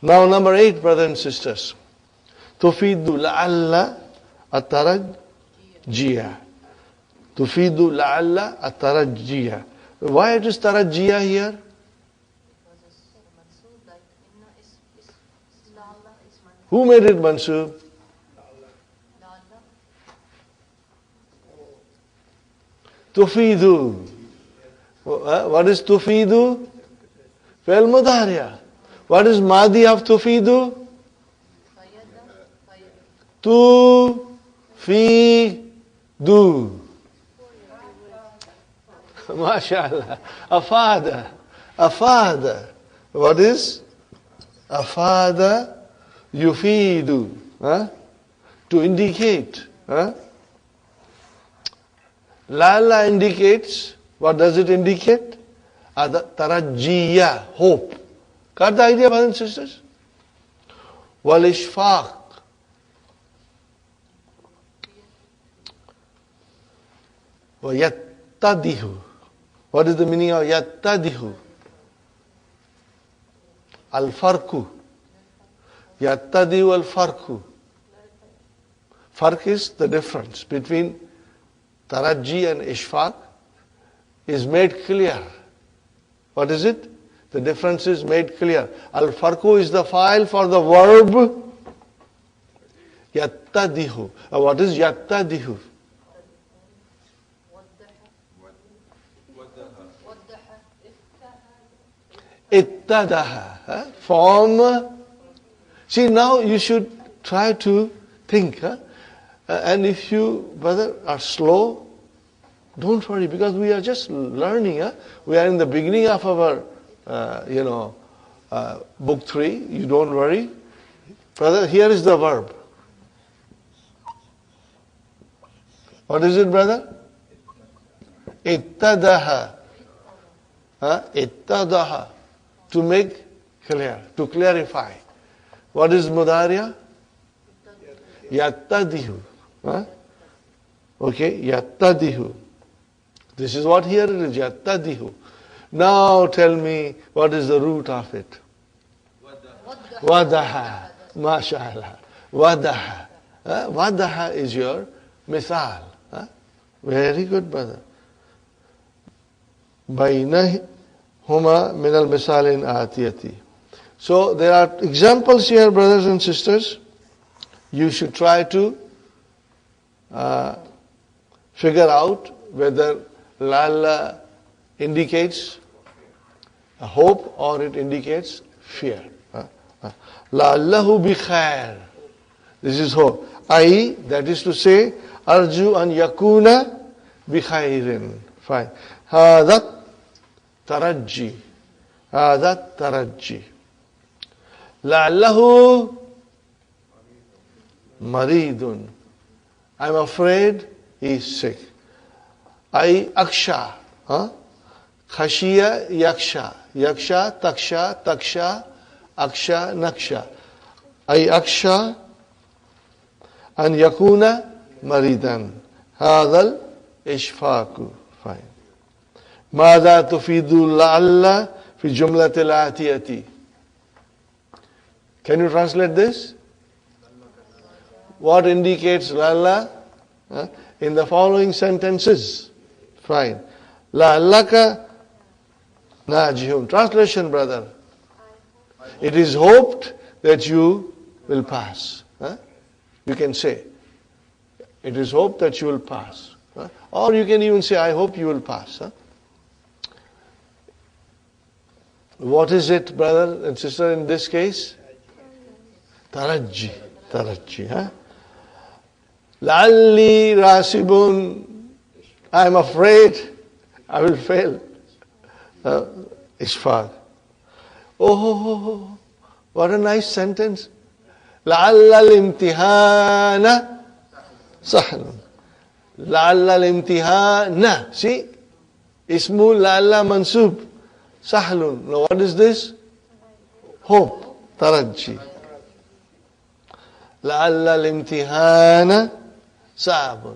Now number 8, brothers and sisters. Tufidu la'alla at-tarajjiya. Tufidu la'alla at-tarajjiya. Why it is tarajjiya here? Who made it mansub? Tufidu. What is tufidu? Fi'l mudariya. What is madi of tufidu? Tufidu. MashaAllah. Afada. Afada. What is? Afada yufidu. To indicate. Lala indicates. What does it indicate? Tarajjiya, hope. Got the idea, brothers and sisters? والإشفاق. ويتضح. What is the meaning of يتضح? الفرق. يتضح الفرق. Farq is the difference between taraji and ishfaq is made clear. What is it? The difference is made clear. Al-farqu is the file for the verb yattadihu. What is yattadihu? Ittadaha. Form. See, now you should try to think. And if you, brother, are slow, don't worry, because we are just learning. We are in the beginning of our, book 3. You don't worry. Brother, here is the verb. What is it, brother? Ittadaha. Ittadaha. To make clear, to clarify. What is mudariya? Yattadihu. Okay, yattadihu. This is what here it is, yattadihu. Now tell me, what is the root of it? Wadaha. MashaAllah. Wadaha. Wadaha is your mithal. Very good, brother. Bainahuma min al-misalin atiyati. So there are examples here, brothers and sisters. You should try to figure out whether la'alla indicates a hope or it indicates fear. La'allahu bi khair. This is hope. That is to say, arju an yakuna bi khairin. Fine. Hadat taraji. Hadat taraji. La'allahu maridun. I'm afraid he is sick. Aksha. Khashiya yaksha. Yaksha, taksha, taksha, aksha, naksha. Aksha an yakuna maridan. Hadal ishfaqu. Fine. Mada tufidu la'alla fi jumlatil atiyati. Can you translate this? What indicates la'alla in the following sentences? Fine. La'allaka najihun. Translation, brother. It is hoped that you will pass. You can say, it is hoped that you will pass. Or you can even say, I hope you will pass. What is it, brother and sister, in this case? Taraji. Taraji. La'alli rasibun. I am afraid I will fail. Ishfaq. Oh, what a nice sentence. لعل الامتحان سهل. لعل الامتحان. See? Ismu لعل mansub. Sahlun. Now what is this? Hope. Taraji. لعل الامتحان صعب.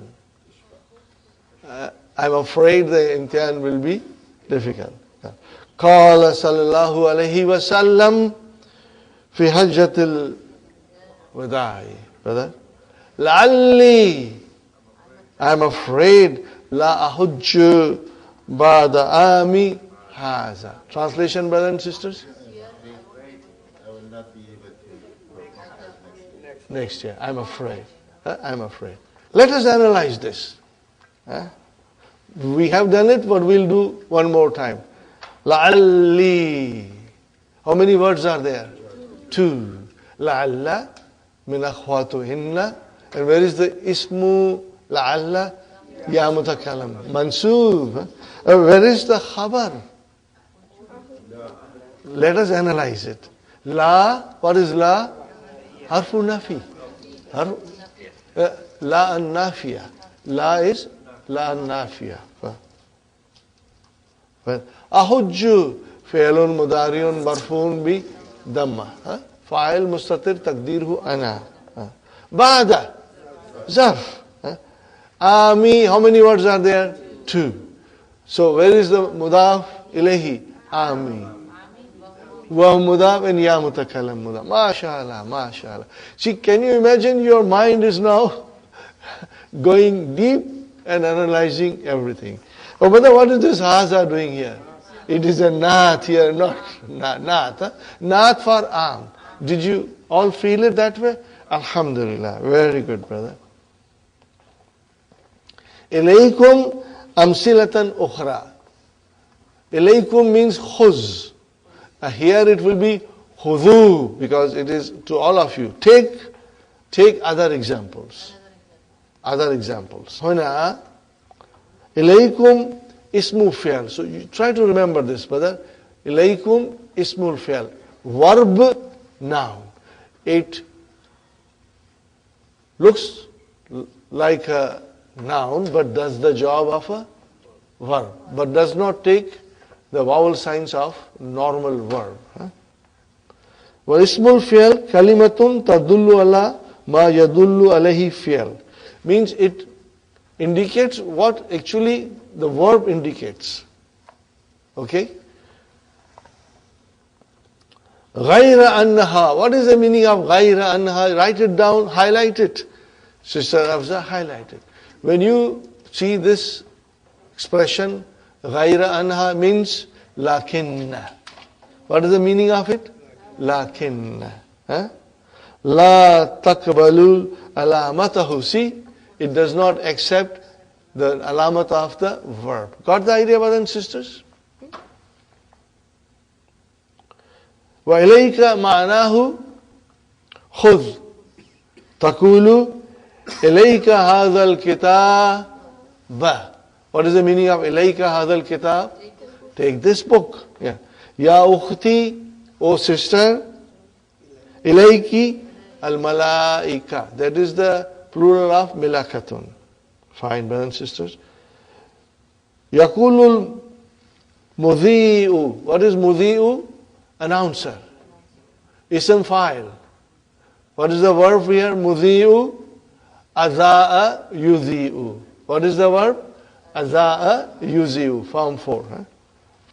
I'm afraid the imtihan will be difficult. قال صلى الله عليه وسلم في حجة الوداع. Brother, لعلي, I'm afraid لا أحج بعد عامي هذا. Translation, brothers and sisters? I will not be able to next year. I'm afraid. I'm afraid. Let us analyze this. We have done it, but we'll do one more time. لعلي. How many words are there? 2. لعل من أخواتهن. And where is the ismu لعل? Ya mutakalam. Mansub. Where is the khabar? Let us analyze it. La, what is la? Harfu nafi. La an-nafiya. La is la an-nafiya. Ahujju fi'lun mudariun marfuun bi damma. Fa'il mustatir taqdirhu ana. Ba'da. Zarf. Ami, how many words are there? 2. So where is the mudaf ilayhi? Ami. Wa mudaf and ya mutakallam mudaf. MashaAllah, MashaAllah. See, can you imagine your mind is now going deep and analyzing everything. Oh, but what is this haza doing here? It is a naat here, not naat. Huh? Naat for am. Did you all feel it that way? Alhamdulillah. Very good, brother. Ilaykum amsilatan ukhra. Ilaykum means khuz. Here it will be khudu, because it is to all of you. Take other examples. Other examples. Huna ilaykum ismu fi'al. So you try to remember this, brother. Ilaykum ismul fi'al. Verb, noun. It looks like a noun, but does the job of a verb, but does not take the vowel signs of normal verb. Wa ismul fi'al kalimatun tadullu ala ma yadullu alayhi fi'al. Means it indicates what actually the verb indicates. Okay? Ghayra annaha. What is the meaning of ghayra annaha? Write it down, highlight it. Sister Afza, highlight it. When you see this expression, ghayra anha means lakinna. What is the meaning of it? Lakinna. La taqbalul alamatahu. See, it does not accept the alamat of the verb. Got the idea, brothers and sisters? Wa ilayka ma'anahu khudh. Taqulu ilayka hadha al-kitab. What is the meaning of ilayka hadha al-kitab? Take this book. Ya ukhti, O sister, ilayki al-malaika. That is the plural of milakatun. Fine, brothers and sisters. Yakulul mudhi'u. What is mudhi'u? Announcer. Ism fa'il. What is the verb here? Mudhi'u. Aza'a yudhi'u. What is the verb? Aza'a yuzi'u. Form 4.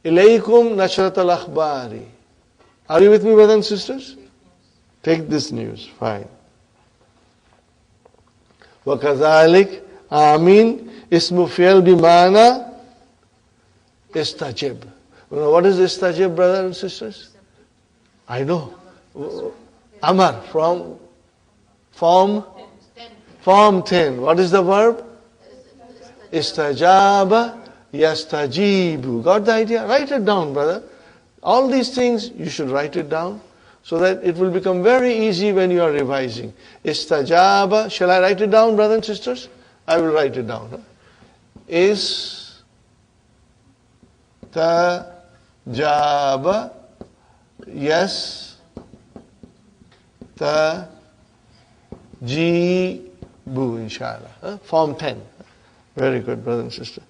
Ilaykum nashrat al-akhbari. Are you with me, brothers and sisters? Take this news. Fine. وَكَذَلِكَ Amin ismu fi'al bimana istajib. You know what is istajib, brothers and sisters? I know. Amar, from form 10. What is the verb? Istajaba yastajibu. Got the idea? Write it down, brother. All these things you should write it down so that it will become very easy when you are revising. Istajaba. Shall I write it down, brothers and sisters? I will write it down. Istajaba. Yes. Tajibu, inshallah. Form 10. Very good, brother and sister.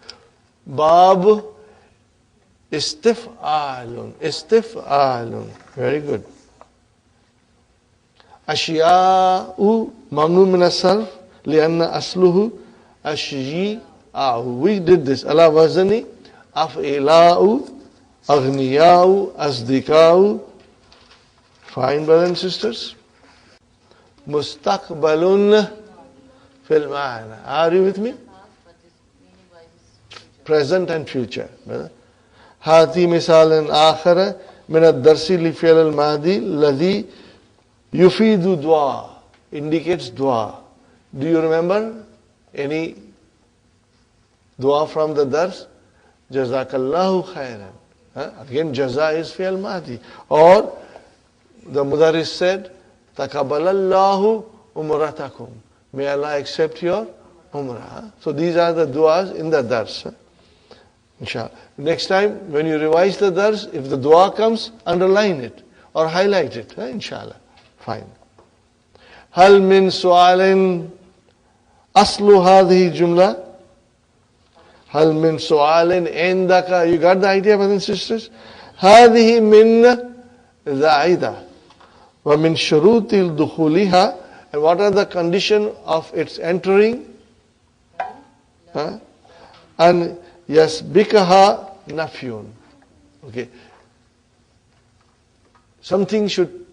Bab istif'alun. Istif'alun. Very good. Ashiya'u mamnu min as-sarf li'anna asluhu ashyi'a'u. We did this. Ala wazni af'ila'u aghniya'u asdika'u. Fine, brothers and sisters. Mustaqbalun fil ma'ana. Are you with me? Present and future. Hati misalan akhara min ad-darsi li fi'l al-madi alladhi yufidu dua. Indicates dua. Do you remember any dua from the dars? Jazakallahu khairan. Again, jaza is fi'l madi. Or the mudarris said, Taqabbalallahu umratakum. May Allah accept your umrah. So these are the du'as in the dars. Inshallah. Next time when you revise the dars, if the dua comes, underline it or highlight it. Inshallah. Fine. Hal min su'alin aslu hadhihi jumla. Hal min su'alin indaka. You got the idea, brothers and sisters? Hadhihi min za'ida. وَمِن شُرُوطِ الدُّخُولِهَا. And what are the condition of its entering? Huh? And yasbikaha nafyun. Okay. Something should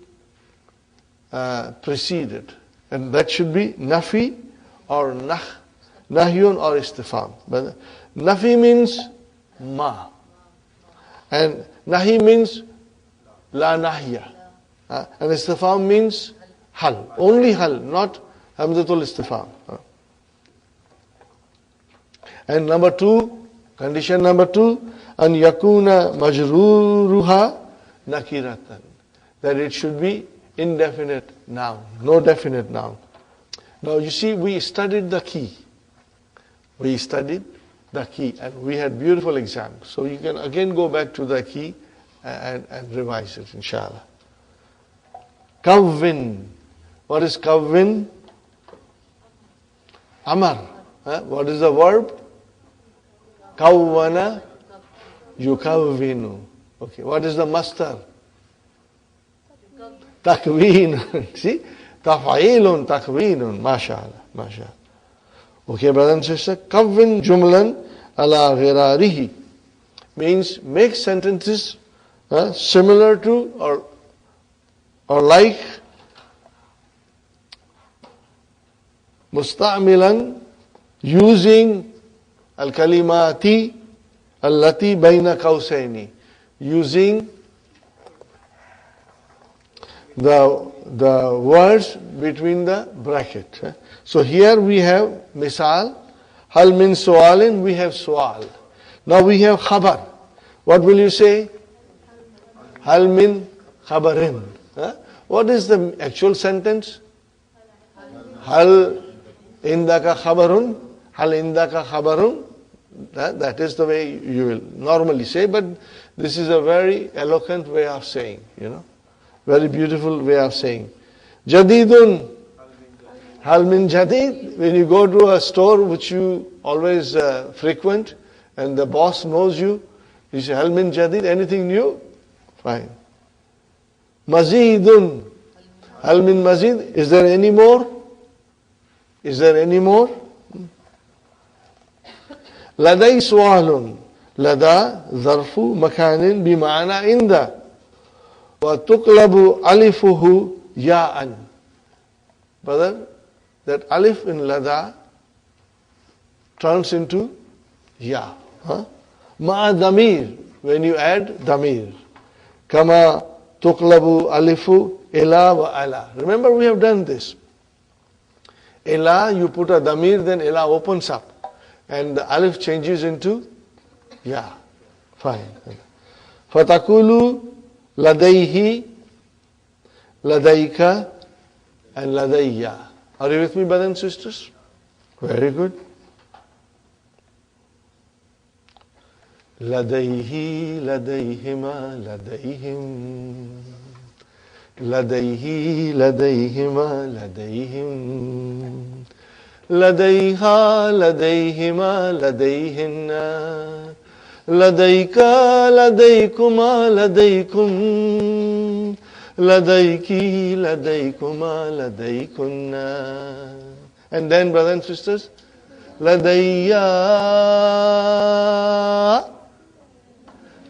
precede it. And that should be nafi or nahyun or istifam. But nafi means ma. And nahi means la nahya. And istifam means hal. Only hal, not hamzatul istifam. And number two, condition number two, an yakuna majruruha nakiratan. That it should be indefinite noun, no definite noun. Now you see, we studied the key. We studied the key and we had beautiful exams. So you can again go back to the key and revise it, inshallah. Kawwin. What is kawwin? Amar. What is the verb? Kawwana yukawwinu. Okay, what is the masdar? Takween. See? Taf'ilun, takweenun. MashaAllah. MashaAllah. Okay, brother and sister. Kawwin jumlan ala ghirarihi. Means make sentences similar to or like musta'milan, using al-kalimati allati bayna qawsaini, using the words between the bracket. So here we have misal, hal min su'alin, we have su'al. Now we have khabar. What will you say? Hal min khabarin. What is the actual sentence? Hal indaka khabarun, hal indaka khabarun. That is the way you will normally say, but this is a very eloquent way of saying, very beautiful way of saying. Jadidun, hal min jadid. When you go to a store which you always frequent and the boss knows you say hal min jadid, anything new? Fine. Mazidun, hal min mazid. Is there any more? Is there any more? Ladai su'alun. Lada zarfu makanin bima'ana inda. Wa tuqlabu alifuhu ya'an. Brother, that alif in lada turns into ya. Ma'a damir, when you add damir. Kama tuqlabu alifu ila wa ala. Remember, we have done this. Ila, you put a damir, then ila opens up. And the alif changes into ya. Fine. Fatakulu ladayhi, ladayka, and ladayya. Are you with me, brothers and sisters? Very good. Ladayhi, ladayhima, ladayhim. Ladayhi, ladayhima, ladayhim. Ladayha, ladayhima, ladayhinna. Ladayka, ladaykuma, ladaykum. Ladayki, ladaykuma, ladaykunna. And then, brothers and sisters, ladayya,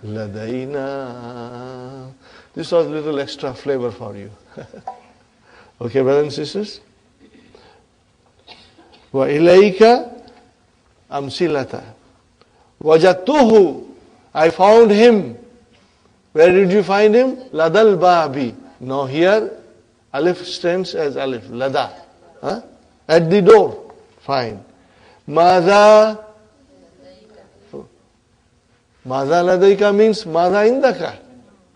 ladayna. This was a little extra flavor for you. Okay, brothers and sisters? Wa ilayka amsilata. Wajatuhu. I found him. Where did you find him? Ladal babi. Now here, alif stands as alif. Lada. At the door. Fine. Madha. Madha ladayka means madha indaka.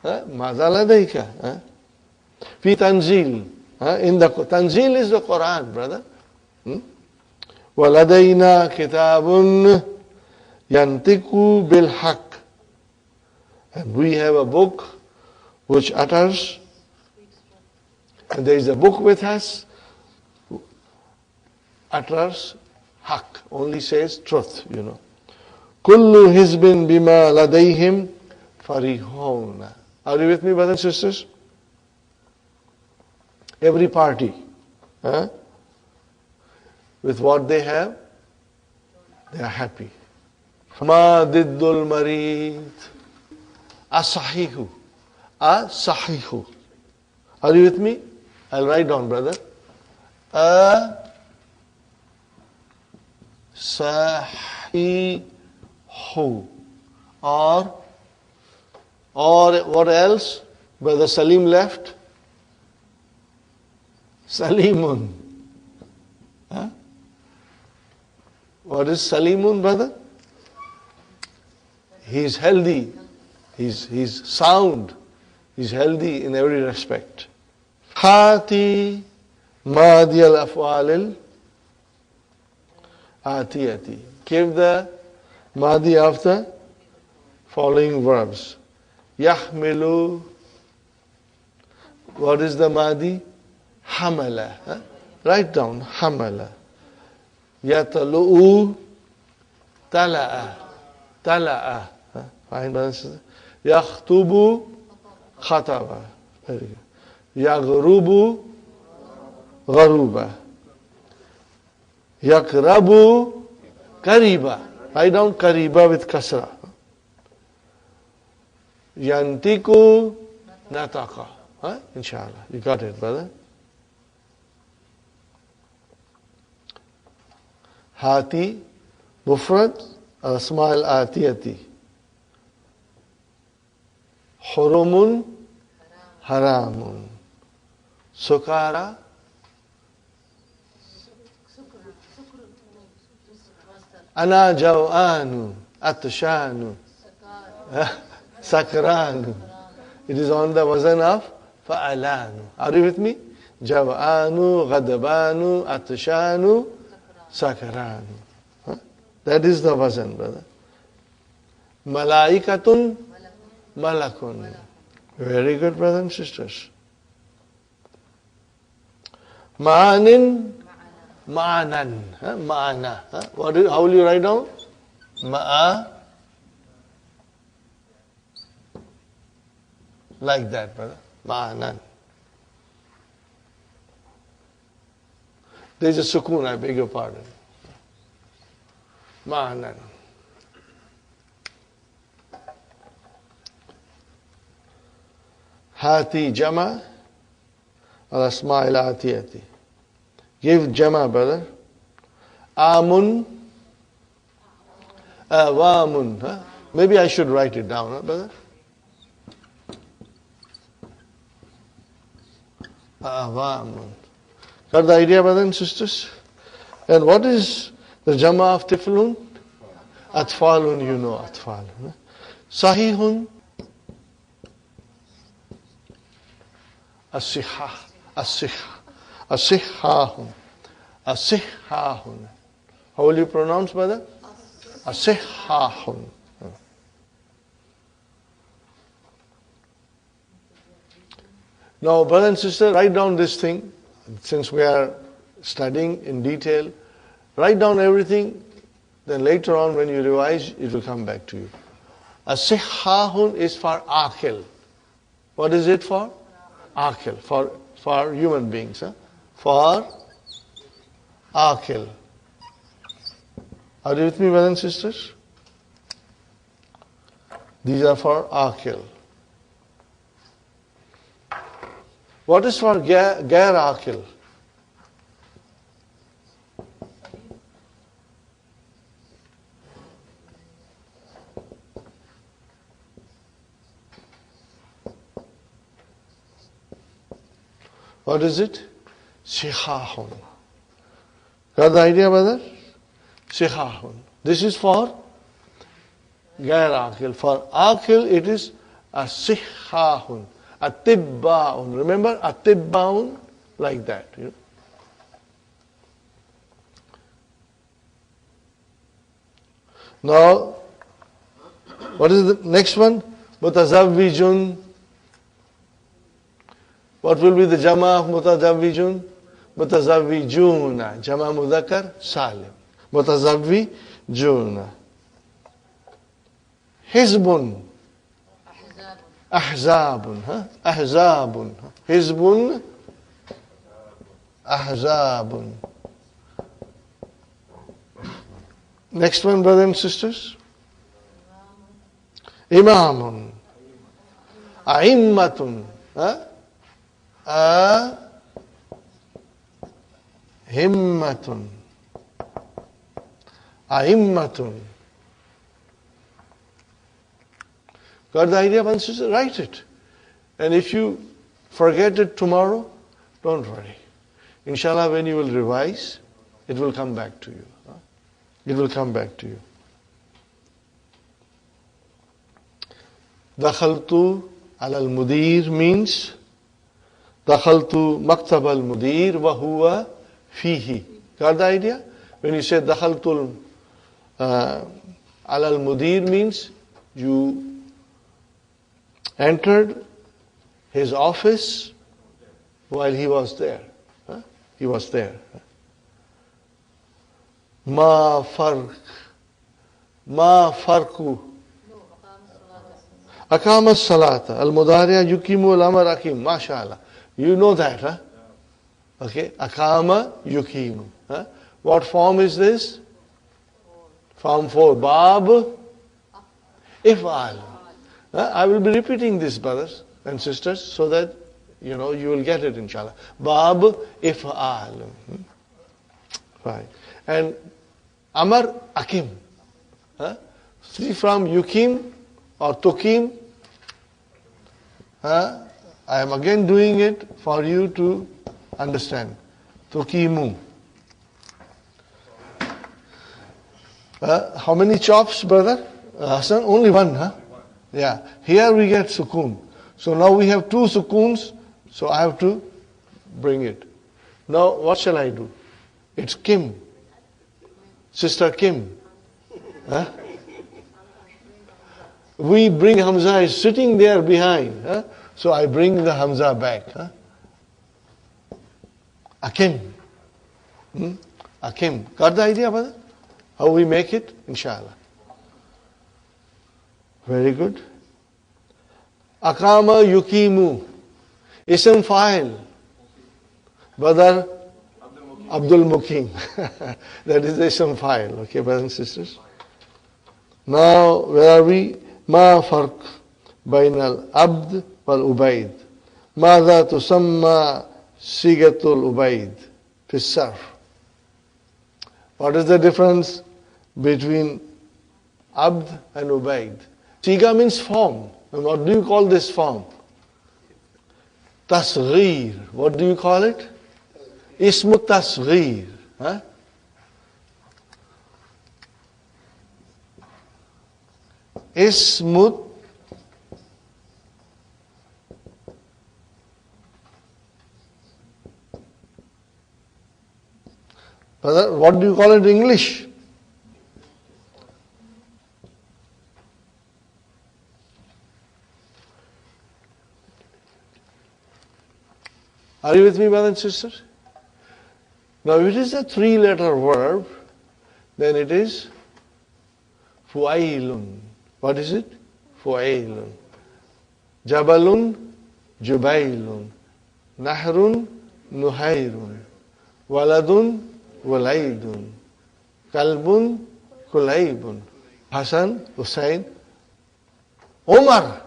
Madha ladayka. Fi tanzil. In the tanzil is the Quran, brother. وَلَدَيْنَا كِتَابٌ يَنْتِقُ بِالْحَقِّ. And we have a book which utters, and there is a book with us, utters haq, only says truth, كُلُّ حِزْبٍ بِمَا لَدَيْهِمْ فَرِحُونَ. Are you with me, brothers and sisters? Every party, huh? With what they have, they are happy. Ma diddul marid. Asahihu. Asahihu. Are you with me? I'll write down, brother. Sahihu. Or what else? Brother Salim left. Salimun. Huh? What is Salimun, brother? He's healthy. He's sound. He's healthy in every respect. Hati madi al af'alil atiyati. Give the madi of the following verbs. Yahmilu. What is the madi? Hamala. Huh? Write down hamala. Yatalu'u tala'a. Tala'a. Huh? Fine, brothers. Yakhtubu khataba. Very good. Yaghrubu gharuba. Yakrabu kariba. Write down kariba with kasra. Yantiku nataka. Huh? Inshallah. You got it, brother? Hati, mufrad, asma al-atiyati. Hurumun, haramun. Sukara, ana jaw'anu, atshanu, sakranu. It is on the wazan of fa'alanu. Are you with me? Jaw'anu, ghadabanu, atshanu, sakranu. Huh? That is the wazan, brother. Malaikatun, malakun. Very good, brothers and sisters. Ma'anin, ma'anan. Huh? Ma'ana. Huh? How will you write down? Ma'a. Like that, brother. Ma'anan. There is a sukoon, I beg your pardon. Ma'anan. Hati jama al-asma al-atiyati. Give jama, brother. Amun, awamun. Huh? Maybe I should write it down, huh, brother? Awamun. Got the idea, brothers and sisters? And what is the jama of tiflun? Atfalun, you know atfalun. Huh? Sahihun. As-sihah, as-sihah, as-sihahun, as-sihahun. How will you pronounce, brother? As-sihahun. Now, brother and sister, write down this thing. Since we are studying in detail, write down everything. Then later on, when you revise, it will come back to you. As-sihahun is for akil. What is it for? Akil, for human beings. Huh? For akil. Are you with me, brothers and sisters? These are for akil. What is for gair akil? What is it? Sihahun. Got the idea, brother? Sihahun. This is for gair akil. For akil, it is a sihahun, a tibbaun. Remember, a tibbaun, like that. You know? Now, what is the next one? Mutazawwijun. What will be the jama of mutazawwijun? Mutazawwijuna. Jama mudhakkar salim. Mutazawwijuna. Hizbun. Ahzabun. Ahzabun. Hizbun. Ahzabun. Next one, brothers and sisters. Imamun. A'immatun. Himmatun. A'immatun. Got the idea, brothers and sisters? Write it. And if you forget it tomorrow, don't worry. Inshallah, when you will revise, it will come back to you. It will come back to you. Dakhaltu al-mudir means Dakhaltu maktab al-mudir wa huwa fihi. Got the idea? When you say Dakhaltu al-mudir means you entered his office while he was there. He was there. Ma farku. Aqama salata. Al-mudariya yukimu al-amar akim. MashaAllah. You know that, huh? Okay. Aqama yukimu. Huh? What form is this? Form 4. Bab if'al. I will be repeating this, brothers and sisters, so that you will get it, inshallah. Bab if'al. Right. And Amar Akim. See, from Yukim or Tukim, I am again doing it for you to understand. Tukimu. How many chops, brother? Hassan? Only one, huh? Yeah. Here we get sukun. So now we have 2 sukuns, so I have to bring it. Now what shall I do? It's Kim. Sister Kim. Huh? We bring Hamza, is sitting there behind. Huh? So I bring the Hamza back. Huh? Akim. Akim. Got the idea, brother? How we make it? Inshallah. Very good. Aqama yukimu. Ism fa'il. Brother Abdul Mukim. That is the ism fa'il. Okay, brothers and sisters. Now, where are we? Ma farq bain al-abd wal-ubaid. ماذا تسمى صيغة الأبيد في الصرف? What is the difference between abd and ubaid? Siga means form. And what do you call this form? Tasghir. What do you call it? Ismu tasghir. Huh? Ismu what do you call it in English? Are you with me, brothers and sisters? Now, if it is a 3-letter verb, then it is fu'ailun. What is it? Fu'ailun. Jabalun, jubailun. Nahrun, nuhairun. Waladun, walaidun. Kalbun, kulaibun. Hassan, Hussein. Omar.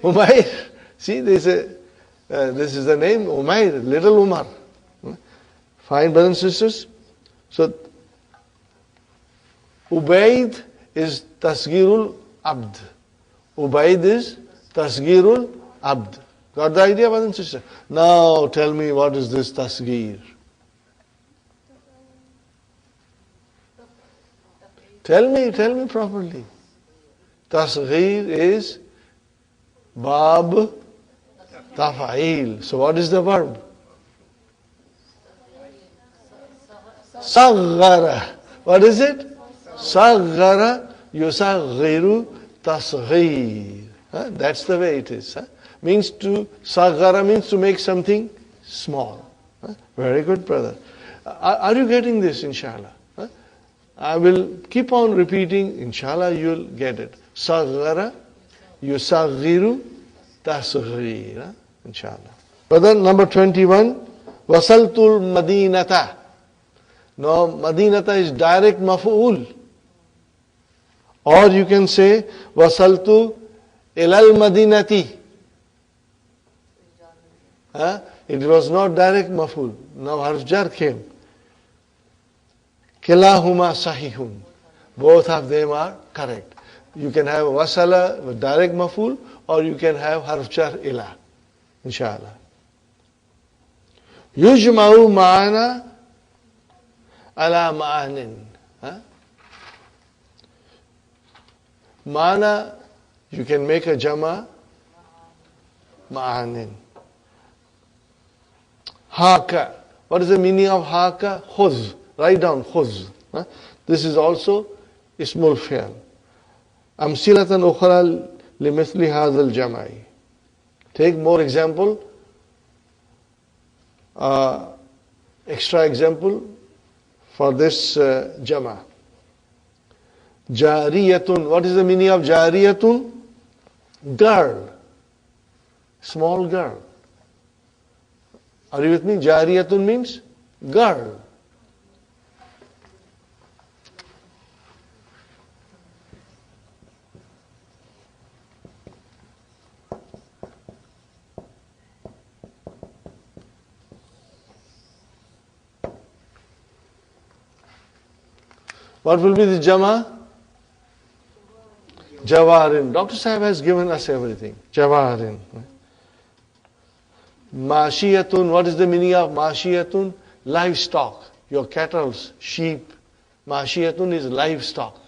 Umair. See, this is the name, Umair, little Umar. Fine, brothers and sisters. So, Ubaid is Tasgirul Abd. Ubaid is Tasgirul Abd. Got the idea, brothers and sisters? Now, tell me, what is this Tasgir? Tell me properly. Tasghir is Bab Tafa'il. So what is the verb? Saghara. What is it? Saghara yusaghiru tasghir. That's the way it is. Means to, saghara means to make something small. Very good, brother. Are you getting this, inshallah? I will keep on repeating, inshallah you'll get it. Saghara yusaghiru tasghir. Inshallah. Brother, number 21. Wasaltul Madinata. Now, Madinata is direct maf'ul. Or you can say, Wasaltu ilal Madinati. It was not direct maf'ul. Now harf jar came. Kilahuma sahihun. Both of them are correct. You can have wasala with direct maf'ul, or you can have harf jar ila. Inshallah. Yujma'u ma'ana ala ma'anin. Ma'ana, you can make a jama ma'anin. Haka. What is the meaning of haka? Khuz. Write down khuz. This is also ismul fi'al. Amsilatan ukhra limithli hadha al-jam'i. Take more example. Extra example for this jama. Jariyatun. What is the meaning of jariyatun? Girl. Small girl. Are you with me? Jariyatun means girl. What will be the jama? Jawarin. Dr. Sahib has given us everything. Jawarin. Mashiyatun. What is the meaning of mashiyatun? Livestock. Your cattle, sheep. Mashiyatun is livestock.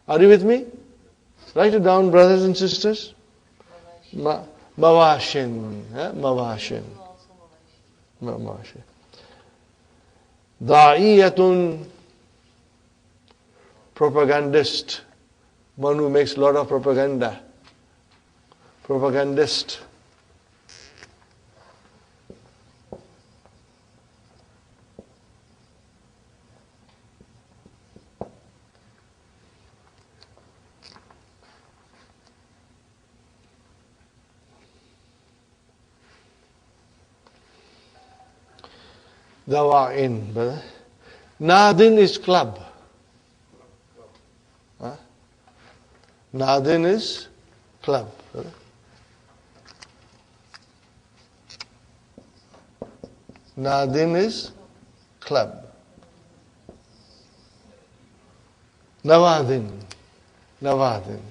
Are you with me? Write it down, brothers and sisters. Mawashin. Mawashin. Mawashin. Da'iyatun. Propagandist. One who makes a lot of propaganda. Propagandist. Dawa'in, brother. Nadin is club. Nadin is club. Nadin is club. Nawadin. Nawadin.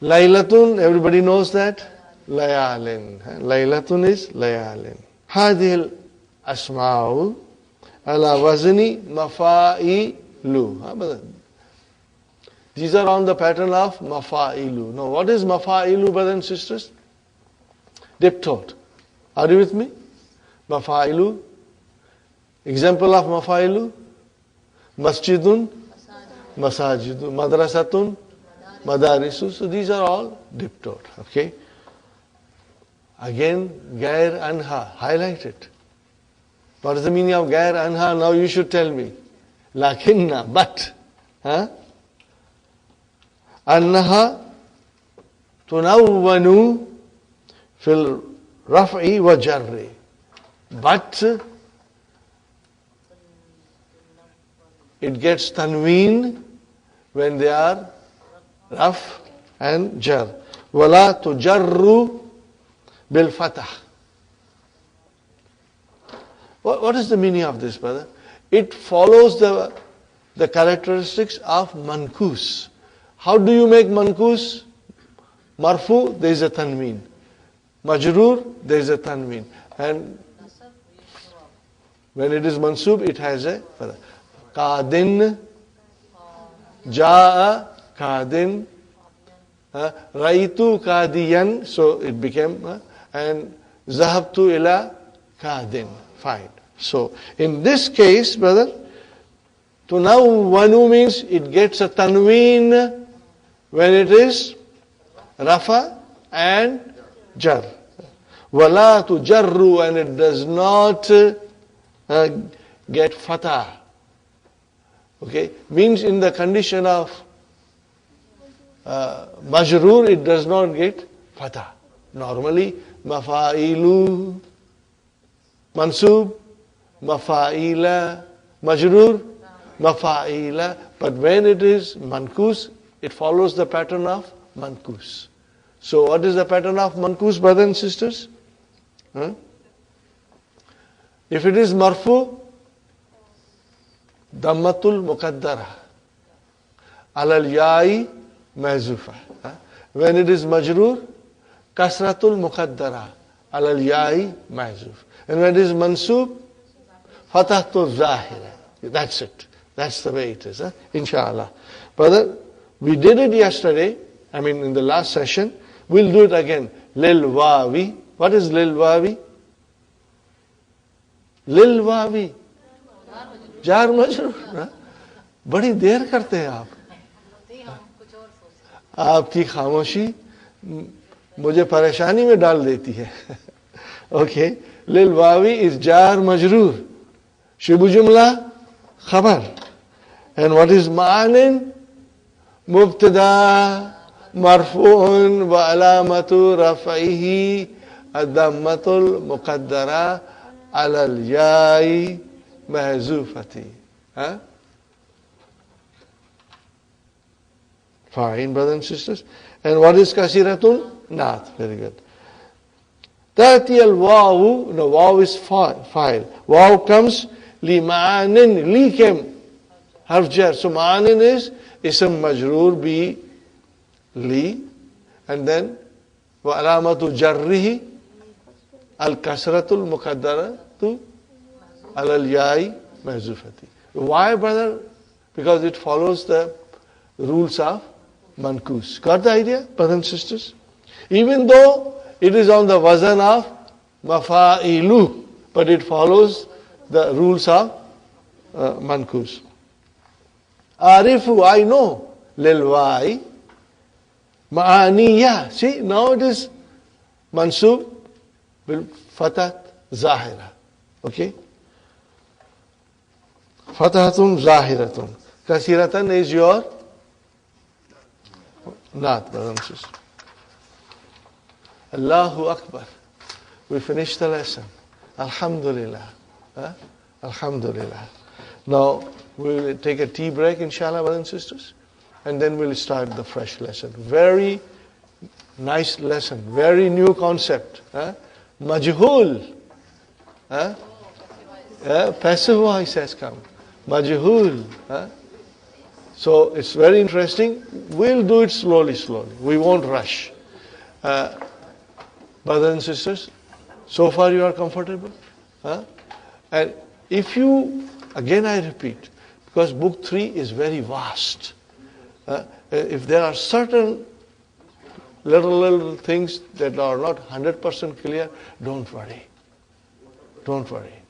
Laylatun, everybody knows that? Layalin. Laylatun is layalin. Hadil asma'u ala wazni mafa'ilu. These are on the pattern of mafa'ilu. Now, what is mafa'ilu, brothers and sisters? Diptot. Are you with me? Mafa'ilu. Example of mafa'ilu. Masjidun, masajidun, madrasatun, madarisu. So these are all diptot. Okay. Again, gair anha. Highlight it. What is the meaning of gair anha? Now you should tell me. Lakinna, but. أنها تنون في الرفع والجر. But it gets tanween when they are raf and jar. ولا تجر بالفتح. What is the meaning of this, brother? It follows the characteristics of mankus. How do you make mankus? Marfu, there is a tanween. Majrur, there is a tanween. And when it is mansub, it has a qadin, ja'a qadin, raitu qadiyan, so it became, and zahabtu ila qadin. Fine. So, in this case, brother, tunawwanu means it gets a tanween when it is rafa and jar. Wala tujarru, and it does not get fatah. Okay? Means in the condition of majrur, it does not get fatah. Normally Mafailu. Mansub, Mafaila. Majrur, Mafaila. But when it is mankus, it follows the pattern of mankus. So what is the pattern of mankus, brothers and sisters? Huh? If it is marfu, Dammatul Muqaddara. Alal Ya'i Mahzufa. When it is majrur, Kasratul Muqaddara. Alal Ya'i Mahzuf. And when it is mansub, Fatahtul Zahira. That's it. That's the way it is. Inshallah. Brother, we did it yesterday. In the last session. We'll do it again. Lil Wawi. What is Lil Wawi? Lil Wawi. जार मजरूर. बड़ी देर करते हैं आप. आपकी खामोशी मुझे परेशानी में डाल देती है. Okay. Lil Wawi is jar majroor. Shibu jumla khabar. And what is ma'anin? Mubtada marfu'un wa alamatu raf'ihi ad-dammatul muqaddara ala al-ya'i mahzufati. Fine, brothers and sisters. And what is kasiratun? Naat. Very good. Tati al-wawu, no, waw is file. Waw comes, li ma'anin, li came, harf jar. So ma'anin is ism majroor bi li, and then wa alamatu jarrihi al-kasratul muqaddaratu al-ya'i mahzufati. Why, brother? Because it follows the rules of mankus. Got the idea, brothers and sisters? Even though it is on the wazan of mafa'ilu, but it follows the rules of mankus. Arifu, I know. Lilwai. Ma'aniya. See, now it is mansub bil fatat zahira. Okay? Fatahatun zahiratun. Kasiratan is your naat, brothers and sisters. Allahu Akbar. We finished the lesson. Alhamdulillah. Alhamdulillah. Now, we will take a tea break, inshallah, brothers and sisters. And then we'll start the fresh lesson. Very nice lesson. Very new concept. Majhul. Passive voice has come. Majhul. So, it's very interesting. We'll do it slowly. We won't rush. Brothers and sisters, so far you are comfortable? And if you, again I repeat, because book 3 is very vast. If there are certain little things that are not 100% clear, don't worry. Don't worry.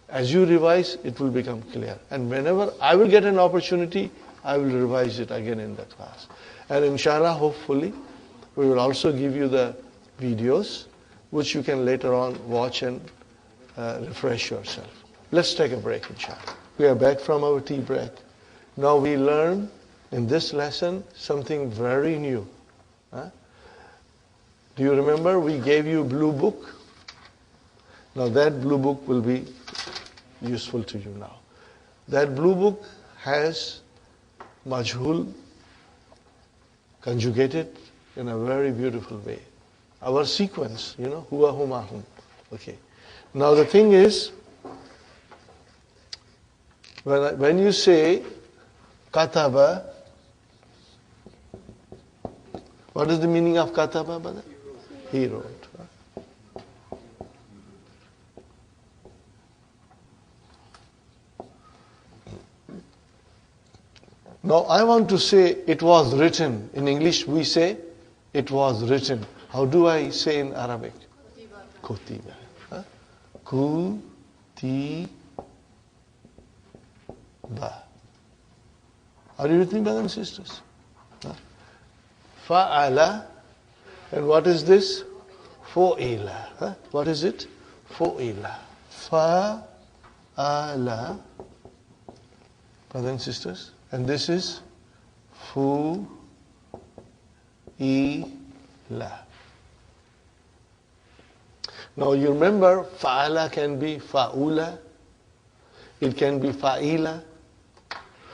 As you revise, it will become clear. And whenever I will get an opportunity, I will revise it again in the class. And inshallah, hopefully, we will also give you the videos which you can later on watch and refresh yourself. Let's take a break, inshallah. We are back from our tea break. Now we learn in this lesson something very new. Do you remember we gave you a blue book? Now that blue book will be useful to you now. That blue book has majhul conjugated in a very beautiful way. Our sequence, huwa, huma, hum. Okay. Now the thing is, when you say kataba, what is the meaning of kataba, brother? He wrote. Now I want to say it was written. In English we say it was written. How do I say in Arabic? Kutiba. Kutiba. Are you with me, brothers and sisters? Fa'ala. And what is this? Fu'ila. What is it? Fu'ila. Fa'ala. Brothers and sisters. And this is Fu'ila. Now you remember, fa'ala can be fa'ula, it can be fa'ila.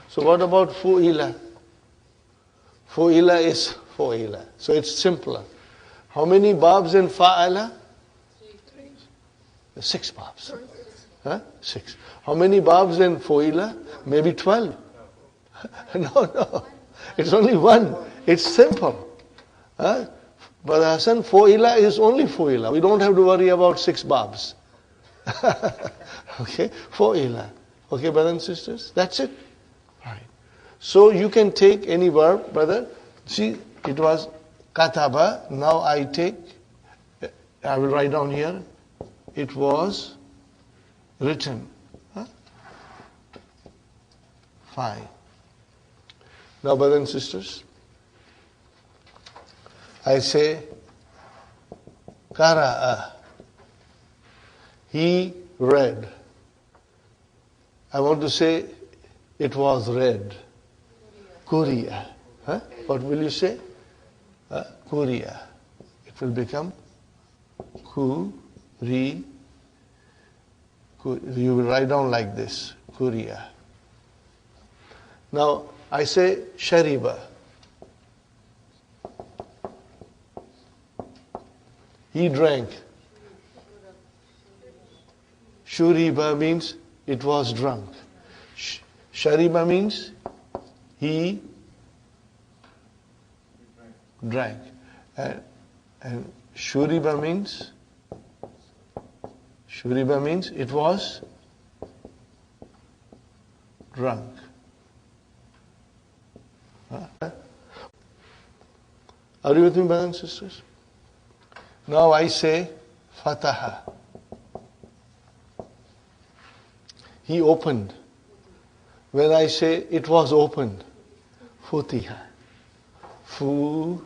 So what about fu'ila? Fu'ila is fu'ila. So it's simpler. How many babs in fa'ala? 6 babs. Huh? 6. How many babs in fu'ila? Maybe 12. No. It's only 1. It's simple. Huh? But Hassan, fu'ila is only fu'ila. We don't have to worry about 6 babs. Okay? Fu'ila. Okay, brothers and sisters? That's it. Right. So you can take any verb, brother. See, it was kataba. Now I will write down here. It was written. Huh? Fine. Now, brothers and sisters, I say, Qara'a. He read. I want to say, it was read. Kuriya. Huh? What will you say? Kuriya. It will become Kuri. You will write down like this. Kuriya. Now, I say, Shariba. He drank. Shuriba means it was drunk. Shariba means he drank. And Shuriba means it was drunk. Huh? Are you with me, brothers and sisters? Now I say Fataha. He opened. When I say it was opened, Futiha. Futiha.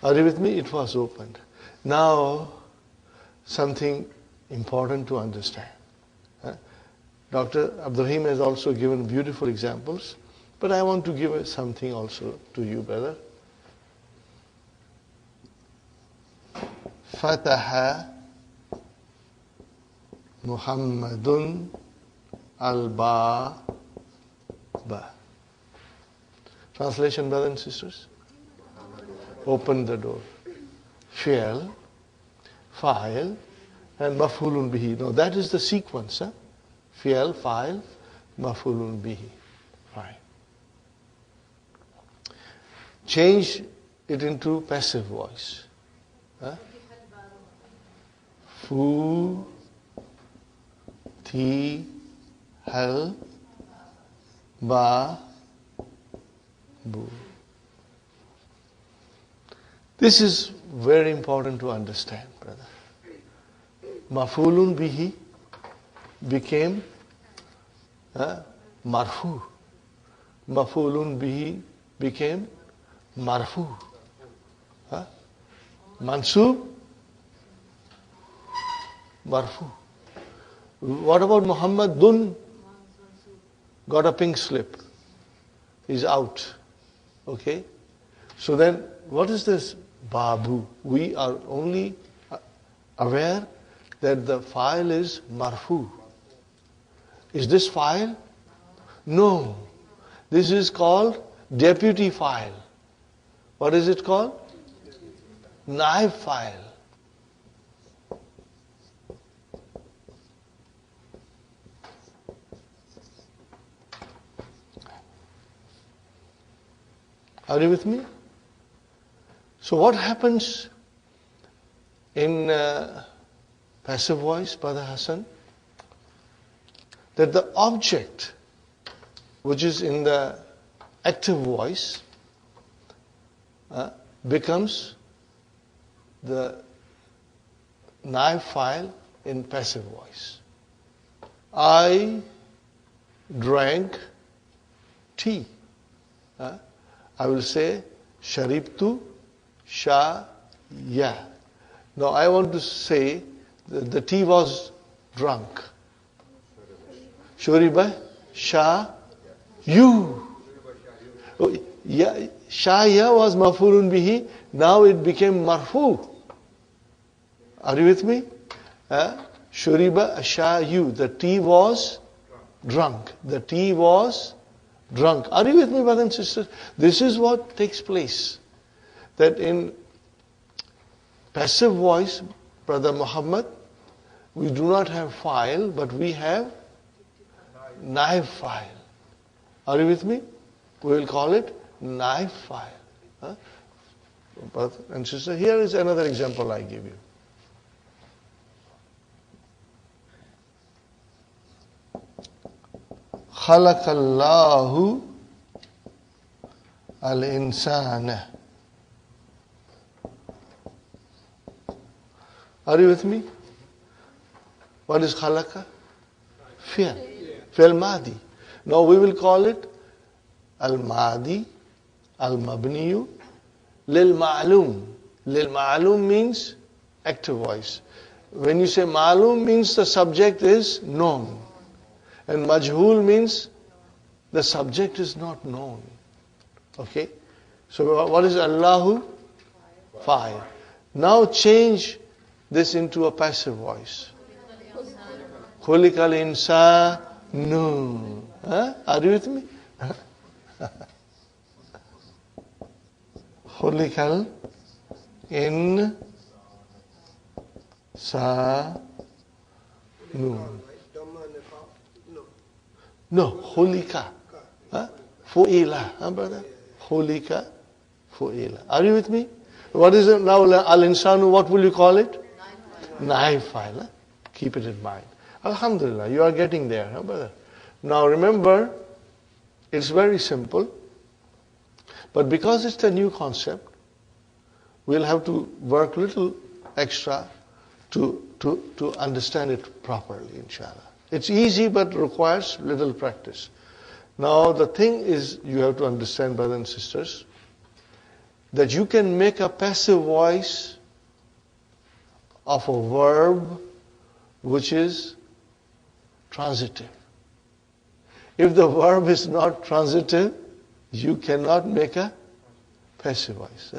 Are you with me? It was opened. Now, something important to understand. Dr. Abdurrahim has also given beautiful examples, but I want to give something also to you, brother. Fataha Muhammadun al-Baba. Translation, brothers and sisters? Open the door. Fi'al, fa'il, and maf'ulun bihi. Now that is the sequence. Fi'al, fa'il, maf'ulun bihi. Right. Change it into passive voice. Fu, ti, hal, ba, bu. This is very important to understand, brother. Maf'ulun bihi became marfu. Maf'ulun bihi became marfu. Mansub, marfu. What about Muhammadun? Got a pink slip. He's out. Okay? So then, what is this Babu? We are only aware that the file is marfu. Is this file? No. This is called deputy file. What is it called? Naib file. Are you with me? So what happens in passive voice, Brother Hassan? That the object which is in the active voice becomes the naib file in passive voice. I drank tea. I will say sharibtu shaya. Now I want to say that the tea was drunk. Shuriba sha you. Oh, Shaya was maf'ulun bihi, now it became marfu. Are you with me? Shuriba shayu, the tea was drunk. The tea was drunk. Are you with me, brothers and sisters? This is what takes place. That in passive voice, Brother Muhammad, we do not have file, but we have naib file. Are you with me? We will call it naib file. Brother and sister, here is another example I give you. خلق الله الإنسان. Are you with me? What is khalaqa? Fi'l. Fi'l madi. Now we will call it al-madi, al-mabniyu, lil-ma'lum. Lil-ma'lum means active voice. When you say ma'lum means the subject is known. And majhul means the subject is not known. Okay? So what is Allahu? Fire. Now change this into a passive voice. Khuliqal insanu. Are you with me? Khuliqal insanu. No, Khulika. Fu'ila. Brother? Khulika, Fu'ila. Are you with me? What is it now? Al-Insanu, what will you call it? Naib file. Keep it in mind. Alhamdulillah, you are getting there, brother. Now remember, it's very simple. But because it's a new concept, we'll have to work a little extra to understand it properly, inshallah. It's easy but requires little practice. Now the thing is, you have to understand, brothers and sisters, that you can make a passive voice of a verb which is transitive. If the verb is not transitive, you cannot make a passive voice.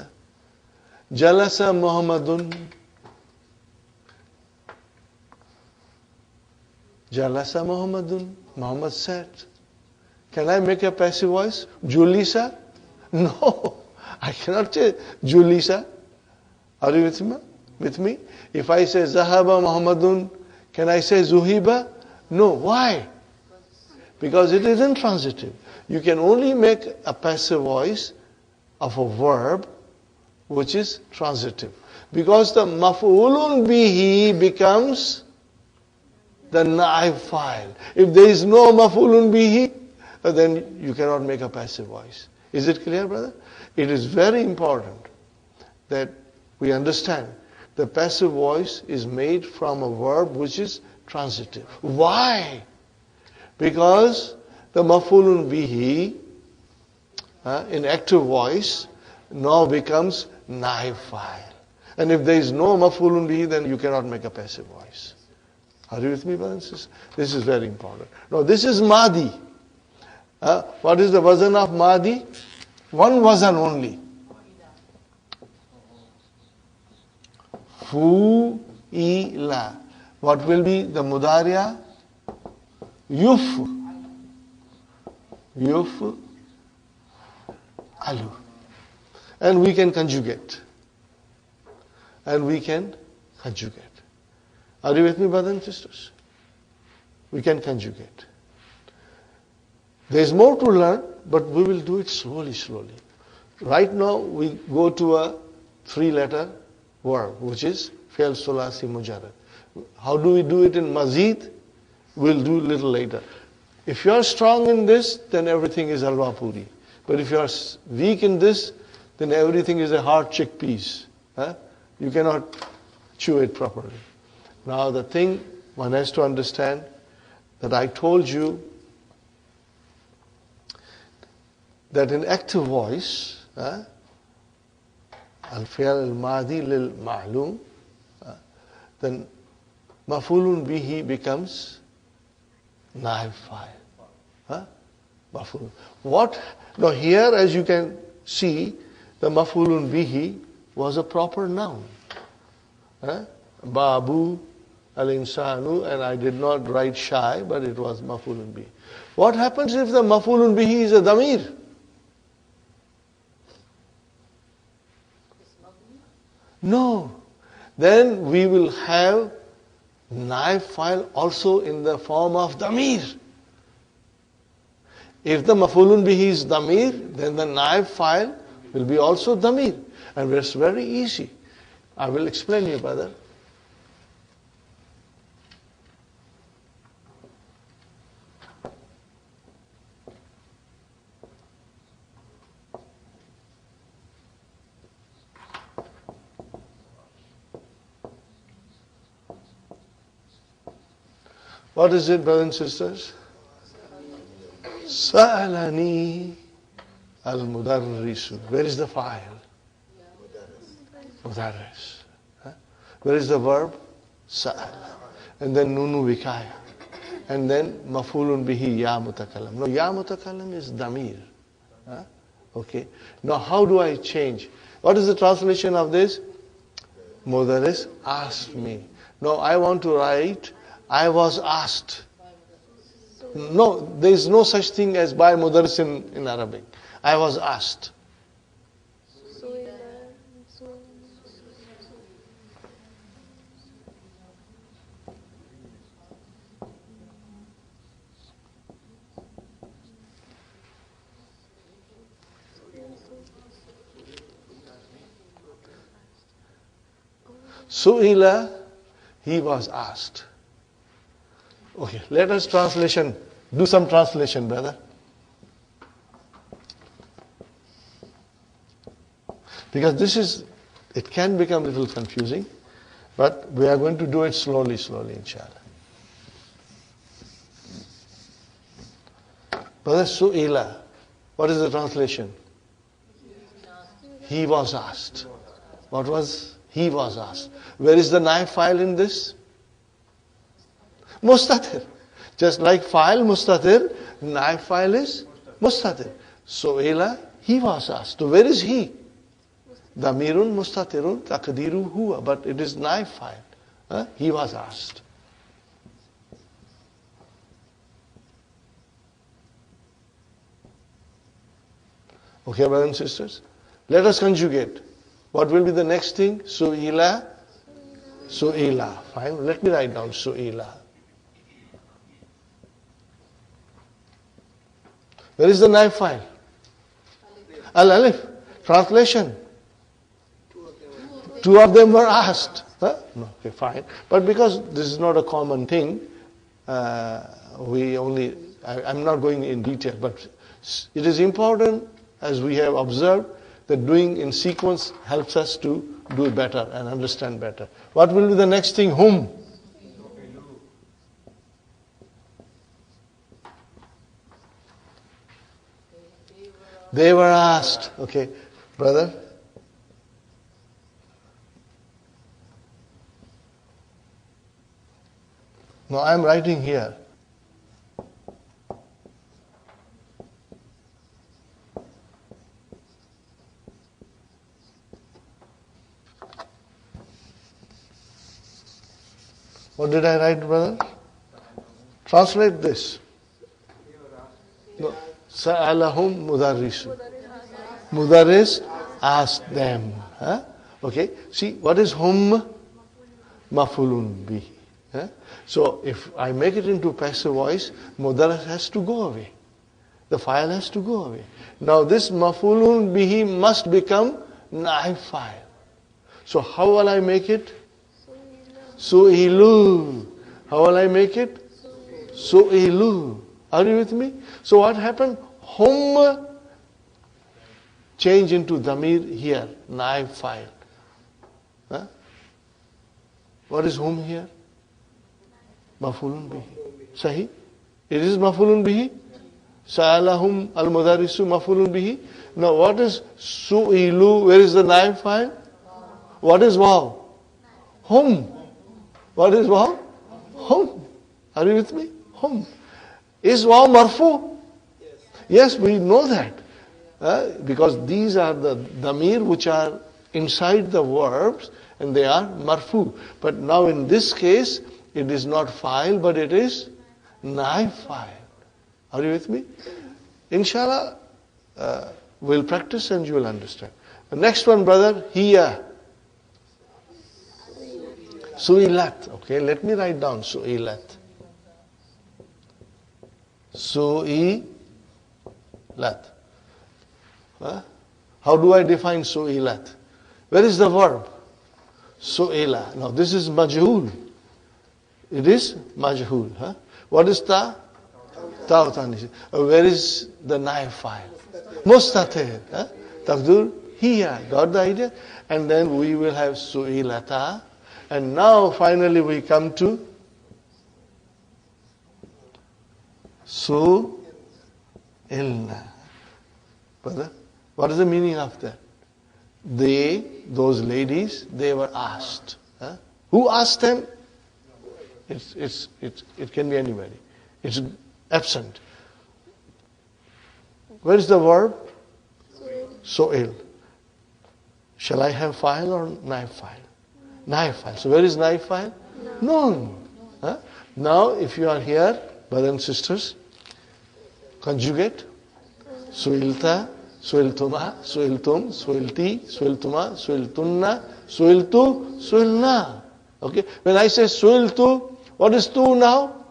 Jalasa Muhammadun. Jalasa Muhammadun. Muhammad sat. Can I make a passive voice? Julisa? No. I cannot say Julisa. Are you with me? If I say Zahaba Muhammadun, can I say Zuhiba? No. Why? Because it is intransitive. You can only make a passive voice of a verb which is transitive. Because the maf'ulun bihi becomes the naib file. If there is no maf'ulun bihi, then you cannot make a passive voice. Is it clear, brother? It is very important that we understand the passive voice is made from a verb which is transitive. Why? Because the maf'ulun bihi in active voice now becomes naib file. And if there is no maf'ulun bihi, then you cannot make a passive voice. Are you with me, brothers and sisters? This is very important. Now this is Madi. What is the wazn of Madi? One wazn only. Fu'ila. What will be the mudariya? Yuf. Yuf. Alu. And we can conjugate. And we can conjugate. Are you with me, brothers and sisters? We can conjugate. There is more to learn, but we will do it slowly. Right now, we go to a 3-letter verb, which is fi'l sulasi mujarrad. How do we do it in mazid? We'll do a little later. If you are strong in this, then everything is halwa puri. But if you are weak in this, then everything is a hard chickpeas. You cannot chew it properly. Now the thing one has to understand that I told you that in active voice, al-fi'l al-madi lil-ma'lum, then maf'ulun bihi becomes naib fa'il. Maf'ulun. What? Now here, as you can see, the maf'ulun bihi was a proper noun. Babu, al-insanu, and I did not write shy, but it was maf'ulun bihi. What happens if the maf'ulun bihi is a damir? No. Then we will have naib file also in the form of damir. If the maf'ulun bihi is damir, then the naib file will be also damir. And it's very easy. I will explain you, brother. What is it, brothers and sisters? Sa'alani al-mudarrisu. Where is the file? Mudarris. Where is the verb? Sa'al. And then nunu vikaya. And then maf'ulun bihi ya mutakallam. No, ya mutakallam is damir. Okay. Now how do I change? What is the translation of this? Mudarris asked me. No, I want to write I was asked. No, there is no such thing as by mudarris in Arabic. I was asked. Su'ila, he was asked. Okay, let us do some translation, brother. Because it can become a little confusing, but we are going to do it slowly, inshallah. Brother, Su'ila, what is the translation? He was asked. What was? He was asked. Where is the naib file in this? Mustatir. Just like file mustatir, naib file is mustatir. Su'ila, he was asked. So where is he? Damirun mustatirun taqdiru huwa. But it is naib file. He was asked. Okay, brothers and sisters? Let us conjugate. What will be the next thing? Su'ila. Su'ila. Fine. Let me write down Su'ila. Where is the naib file? Al-Alif. Translation. Two of them were asked. No, okay, fine. But because this is not a common thing, I'm not going in detail, but it is important, as we have observed, that doing in sequence helps us to do better and understand better. What will be the next thing? Whom? They were asked. Okay, brother. Now I am writing here. What did I write, brother? Translate this. No. Sa'alahum mudarrisu. Mudarris asked them. Okay. See, what is hum? Maf'ulun bihi. So if I make it into passive voice, mudarris has to go away. The file has to go away. Now this maf'ulun bihi must become naib file. So how will I make it? Su'ilu. How will I make it? Su'ilu. Are you with me? So what happened? Hum change into damir here, naib file. What is hum here? Maf'ulun bihi. Sahi? It is maf'ulun bihi. Sa'alahum al-mudarrisu maf'ulun bihi. Now what is su'ilu? Where is the naib file? What is waw? Hum. What is waw? Hum. Are you with me? Hum. Is waw marfu? Yes, we know that. Because these are the damir which are inside the verbs and they are marfu. But now in this case, it is not fa'il, but it is naib fa'il. Are you with me? Inshallah, we'll practice and you will understand. The next one, brother, hiya. Su'ilat. Okay, let me write down su'ilat. Su'ilat. How do I define su'ilat? Where is the verb? Su'ila. Now this is majhul. It is majhul. What is ta? Ta'utani. Where is the naib fa'il? Mustatir. Taqdur hiya. Got the idea? And then we will have su'ilata. And now finally we come to su'ilna. Brother, what is the meaning of that? Those ladies, they were asked. Who asked them? It can be anybody. It's absent. Where is the verb? Su'il. Shall I have file or naib file? Naib file. So where is naib file? No. Now if you are here, brothers and sisters, conjugate. Su'ilta, su'iltuma, su'iltum, su'ilti, su'iltuma, su'iltunna, su'iltu, su'ilna. Okay. When I say su'iltu, what is tu now?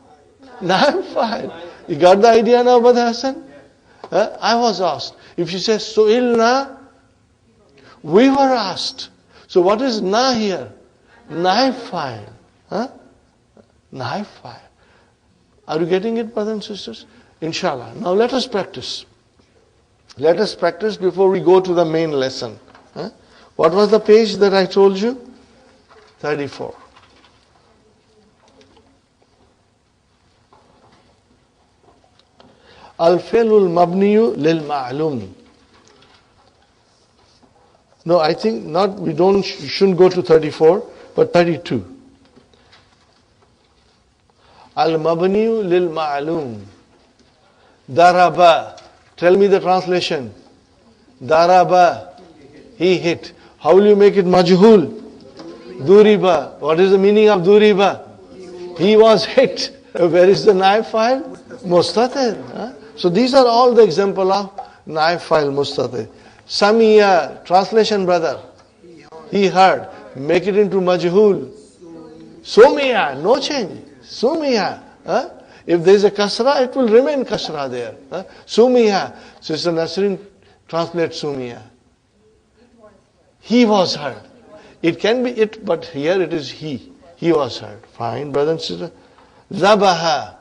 Naib file. You got the idea now, Brother Hassan? I was asked. If you say su'ilna, we were asked. So what is na here? Naib file. Naib file. Are you getting it, brothers and sisters? Inshallah. Now let us practice. Let us practice before we go to the main lesson. What was the page that I told you? 34. Al-fi'lul mabniyu lil ma'lum. No, I think not. We shouldn't go to 34, but 32. Al-mabniyu lil ma'lum. Daraba. Tell me the translation. Daraba. He hit. How will you make it majhul? Duriba. What is the meaning of duriba? He was hit. Where is the naib file? Mustatir. So these are all the example of naib file mustatir. Samiya. Translation, brother. He heard. Make it into majhul. Sumiya. No change. Sumiya. If there is a kasra, it will remain kasra there. Sumiya. Sister Nasrin translates Sumiya. He was heard. It can be it, but here it is he. He was heard. Fine, brother and sister. Zabaha.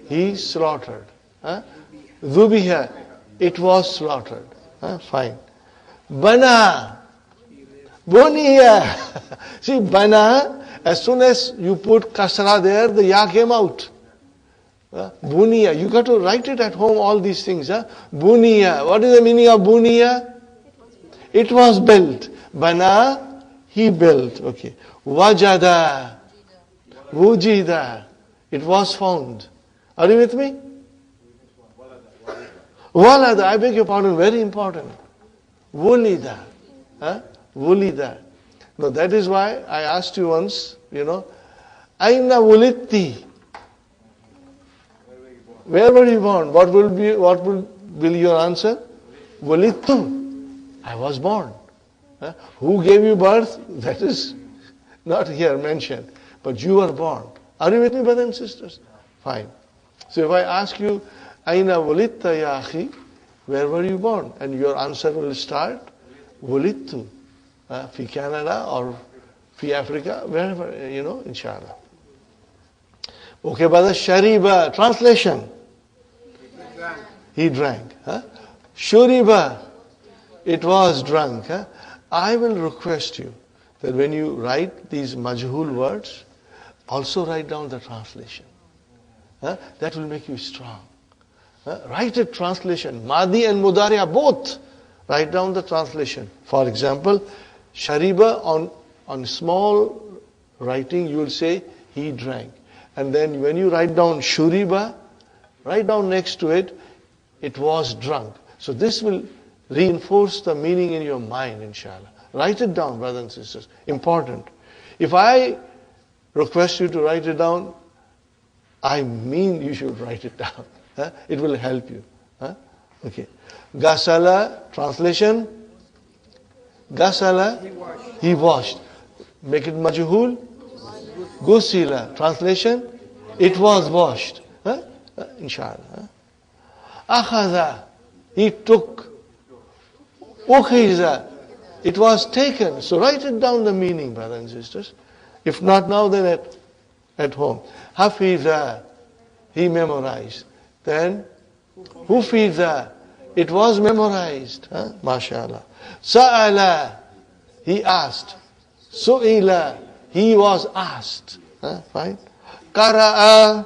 He slaughtered. Zubiha. It was slaughtered. Fine. Bana. Buniya. See, bana, as soon as you put kasra there, the ya came out. Buniya. You got to write it at home, all these things. Buniya. What is the meaning of buniya? It was built. Bana, he built. Okay. Wajada. Wujida. It was found. Are you with me? Walada. I beg your pardon. Very important. Wulida. Wulida. No, that is why I asked you once, Aina wulitti. Where were you born? What will be your answer? Wulittu. I was born. Who gave you birth? That is not here mentioned. But you were born. Are you with me, brothers and sisters? Fine. So if I ask you, Aina wulitta ya akhi, where were you born? And your answer will start, Wulittu. Fi Canada or fi Africa, wherever, inshallah. Okay, brother, Shariba, translation. He drank. Shuriba, it was drunk. I will request you that when you write these majhul words, also write down the translation. That will make you strong. Write a translation. Madi and Mudariya both. Write down the translation. For example, Shariba on small writing you will say he drank. And then when you write down Shuriba, write down next to it, it was drunk. So this will reinforce the meaning in your mind, inshallah. Write it down, brothers and sisters. Important. If I request you to write it down, I mean you should write it down. It will help you. Okay. Gasala, translation. Gasala, he washed. Make it majhul. Gusila, translation. It was washed. Inshallah. Akhadha, he took. Ukhiza, it was taken. So write it down the meaning, brothers and sisters. If not now, then at home. Hafiza, he memorized. Then Hufiza, it was memorized. MashaAllah. Sa'ala, he asked. Su'ila, he was asked. Fine. Qara'a,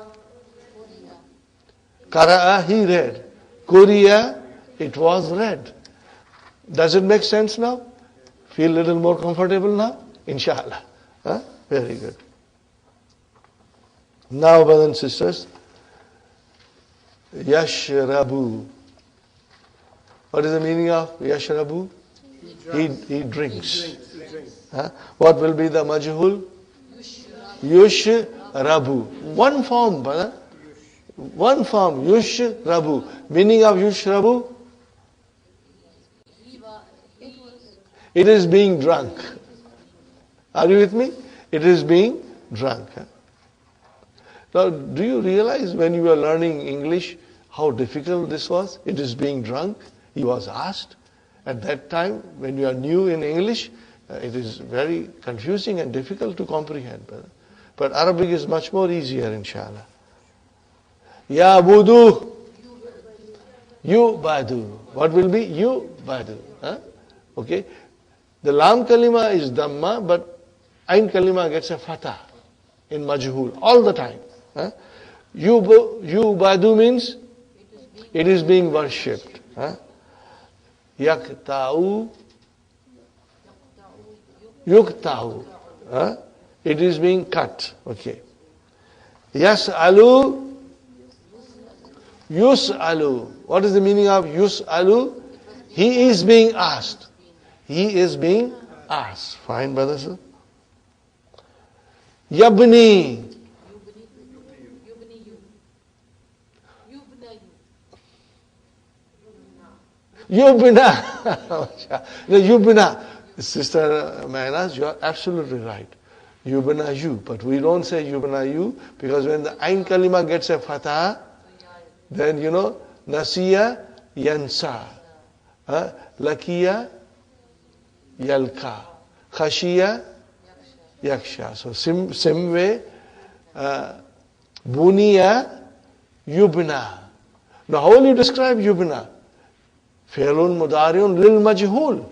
he read. Kuriya, it was read. Does it make sense now? Feel a little more comfortable now? Inshallah. Very good. Now, brothers and sisters, Yashrabu. What is the meaning of Yashrabu? He drinks. What will be the majhul? Yushrabu. One form, brother. One form, Yushrabu. Meaning of Yushrabu? It is being drunk. Are you with me? It is being drunk. Now, do you realize when you were learning English how difficult this was? It is being drunk. He was asked. At that time, when you are new in English, it is very confusing and difficult to comprehend. But Arabic is much more easier, inshallah. Ya budu. You badu. What will be? You badu. Okay. The lam kalima is dhamma, but ain kalima gets a fatah in majhul all the time. You badu means it is being worshipped. Yakta'u, yukta'u. It is being cut. Okay. Yas'alu, yus'alu. What is the meaning of yus'alu? He is being asked. He is being asked. Fine, brothers. Yabni. Yubna. No, Yubna. Sister Maynas, you are absolutely right. Yubna you. But we don't say Yubna you because when the Ain Kalima gets a fatah, then Nasiya yansa. Lakiya yalka. Khashiya yaksha. So same way, Buniya yubna. Now how will you describe yubna? Fi'lun mudari'un lil majhul.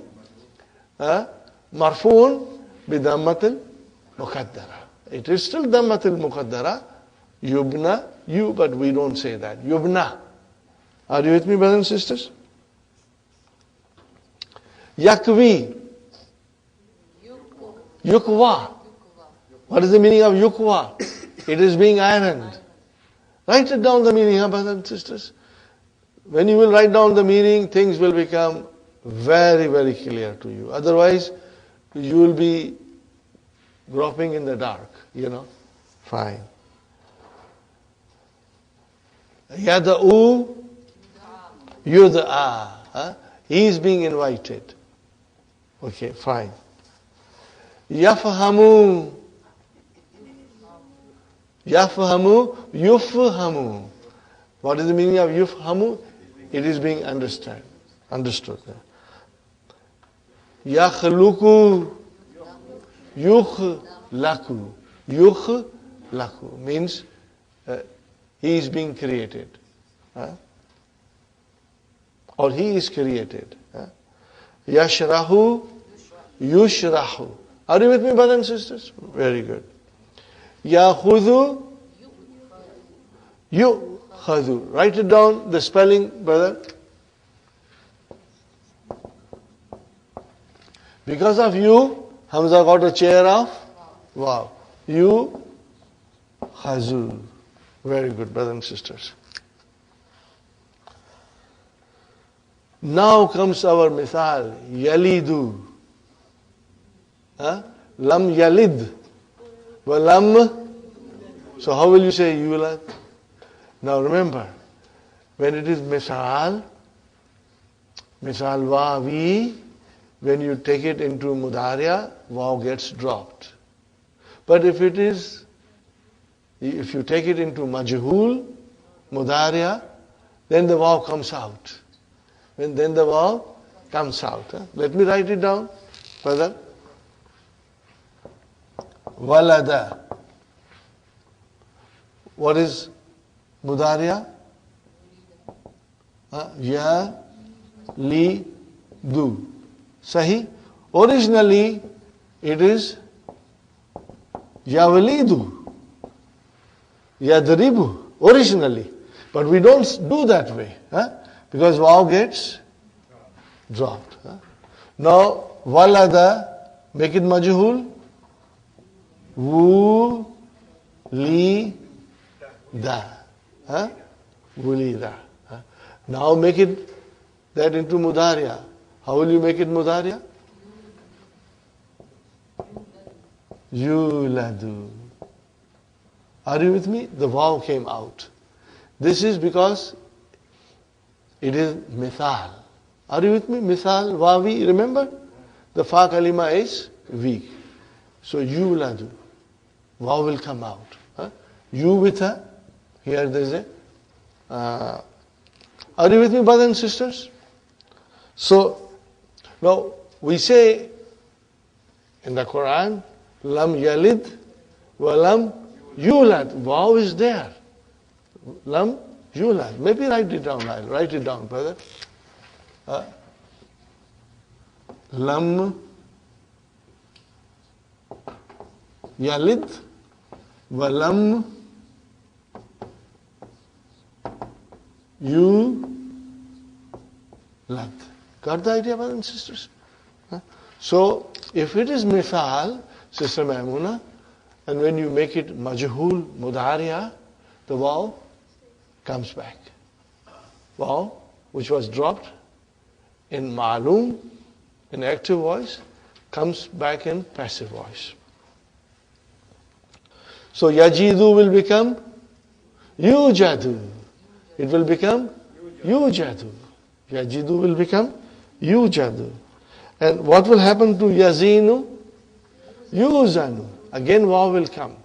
Marfu'un bidammatil muqaddara. It is still dammatil muqaddara. Yubna, you, but we don't say that. Yubna. Are you with me, brothers and sisters? Yakvi. Yukwa. What is the meaning of yukwa? It is being ironed. Write it down the meaning, brothers and sisters. When you will write down the meaning, things will become very, very clear to you. Otherwise, you will be groping in the dark, Fine. Yada'u, yud'a. He is being invited. Okay, fine. Yafhamu. Yafhamu, yufhamu. What is the meaning of yufhamu? It is being understood. Yakhluku, yukhlaku. Yukhlaku means he is being created. Or he is created. Yashrahu, yushrahu. Are you with me, brothers and sisters? Very good. Yakhudhu, yukhadhu. Write it down, the spelling, brother. Because of you, Hamza got a chair of wow. You khazu. Very good, brothers and sisters. Now comes our mithal, yalidu. Lam yalid. Walam. So how will you say yulad? Now remember, when it is mithal wawi, when you take it into mudariya, waw gets dropped. But if you take it into majhul, mudariya, then the waw comes out. And then the waw comes out. Let me write it down, brother. Walada. What is mudariya? Ya, li, du. Sahi? Originally, it is yawalidu, yadribu, originally. But we don't do that way, because waw gets dropped. Now, walada, make it majhul, wu, li, da. Wulida. Now make it that into mudariya. How will you make it mudariya? Yuladu. Are you with me? The waw came out. This is because it is mithal. Are you with me? Mithal, wawi, remember? The fa kalima is weak. So yuladu. Waw will come out. You with her. Here there is a. Are you with me, brothers and sisters? So, now we say in the Quran, lam yalid wa lam yulad. Waw is there. Lam yulad. Maybe write it down. I'll write it down, brother. Lam yalid wa lam yulad. Got the idea, brothers and sisters? So, if it is mithal, Sister Maimuna, and when you make it majhul, mudariya, the waw comes back. Waw, which was dropped in ma'loom, in active voice, comes back in passive voice. So, yajidu will become yujadu. It will become yujadu. Yajidu will become yujadu. And what will happen to yazinu? Yuzanu. Again waw will come.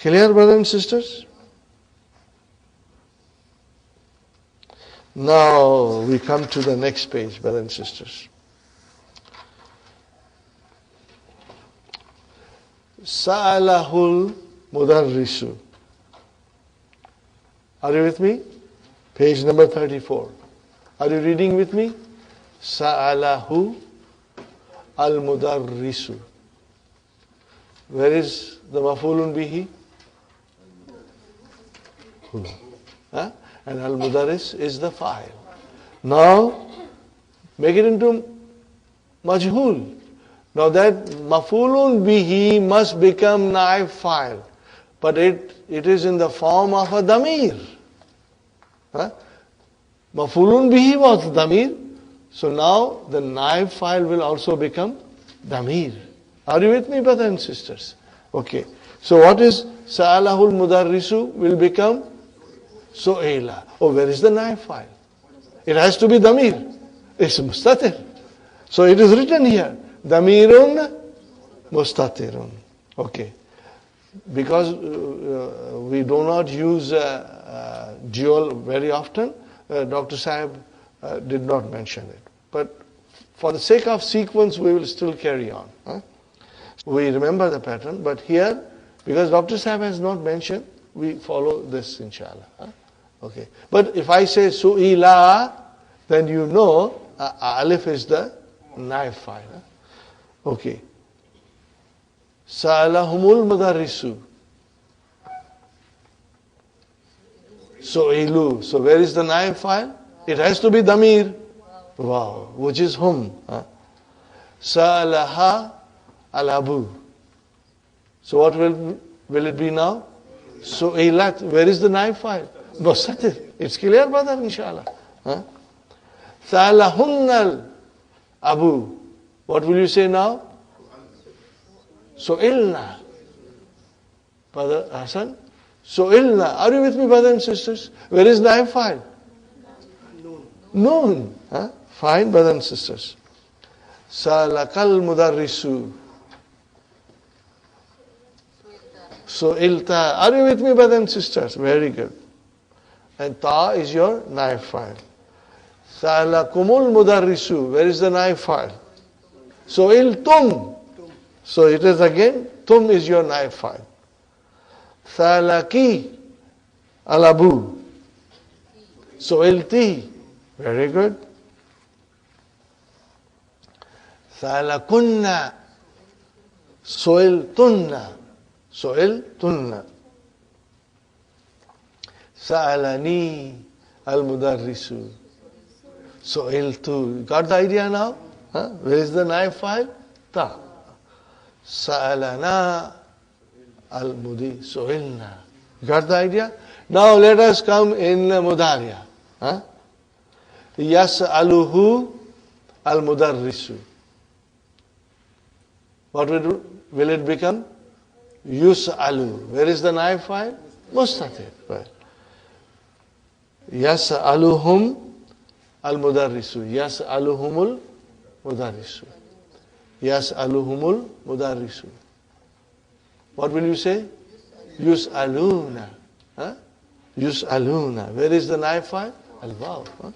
Clear, brothers and sisters? Now we come to the next page, brothers and sisters. Sa'alahul mudarrisu. Are you with me? Page number 34. Are you reading with me? Sa'alahu al-mudarrisu. Where is the maf'ulun bihi? And al-mudarris is the fa'il. Now, make it into majhul. Now that maf'ulun bihi must become naib fa'il. But it is in the form of a damir. Maf'ulun bihi was damir. So now the naib fa'il will also become damir. Are you with me, brothers and sisters? Okay. So what is sa'alahul mudarrisu will become su'ila. Oh, where is the naib fa'il? It has to be damir. It's mustatir. So it is written here. Damirun mustatirun. Okay. Because we do not use dual very often, Dr. Sahib did not mention it. But for the sake of sequence, we will still carry on. We remember the pattern, but here, because Dr. Sahib has not mentioned, we follow this, inshallah. Okay. But if I say su'ila, then you know alif is the naib fa'il. Okay. Sa'alahumul mudarrisu. Su'ilu. So where is the naib fa'il? It has to be damir. Wow. Which is hum. Sa'alaha al-abu. So what will it be now? Su'ilat. Where is the naib fa'il? Mustatir. It's clear, brother, inshallah. Sa'alahunnal abu. What will you say now? Su'ilna. Brother Hassan? Su'ilna. Are you with me, brothers and sisters? Where is naib file? Noon. Huh? Fine, brothers and sisters. Sa'alakal mudarrisu. Su'ilta. Are you with me, brothers and sisters? Very good. And ta is your naib file. Sa'alakumul mudarrisu. Where is the naib file? Su'iltum. So it is again, tum is your naib file. Sa'alaki alabu. Su'ilti. Very good. Sa'alakunna. Su'iltunna. Su'iltunna. Sa'alani al-mudarrisu. Su'iltu. Got the idea now? Huh? Where is the naib file? Ta. Sa'alana al-mudi. Su'ilna. Got the idea? Now let us come in mudariya. Huh? Yas'aluhu al-mudarrisu. What will it become? Yus'alu. Where is the naib file? Mustatir. Right. Yas'aluhum al-mudarrisu. Yas'aluhumul mudarrisu. Yas'aluhumul mudarrisu. What will you say? Yus'aluna. Huh? Yus'aluna. Where is the naib file? Al-waw. Huh?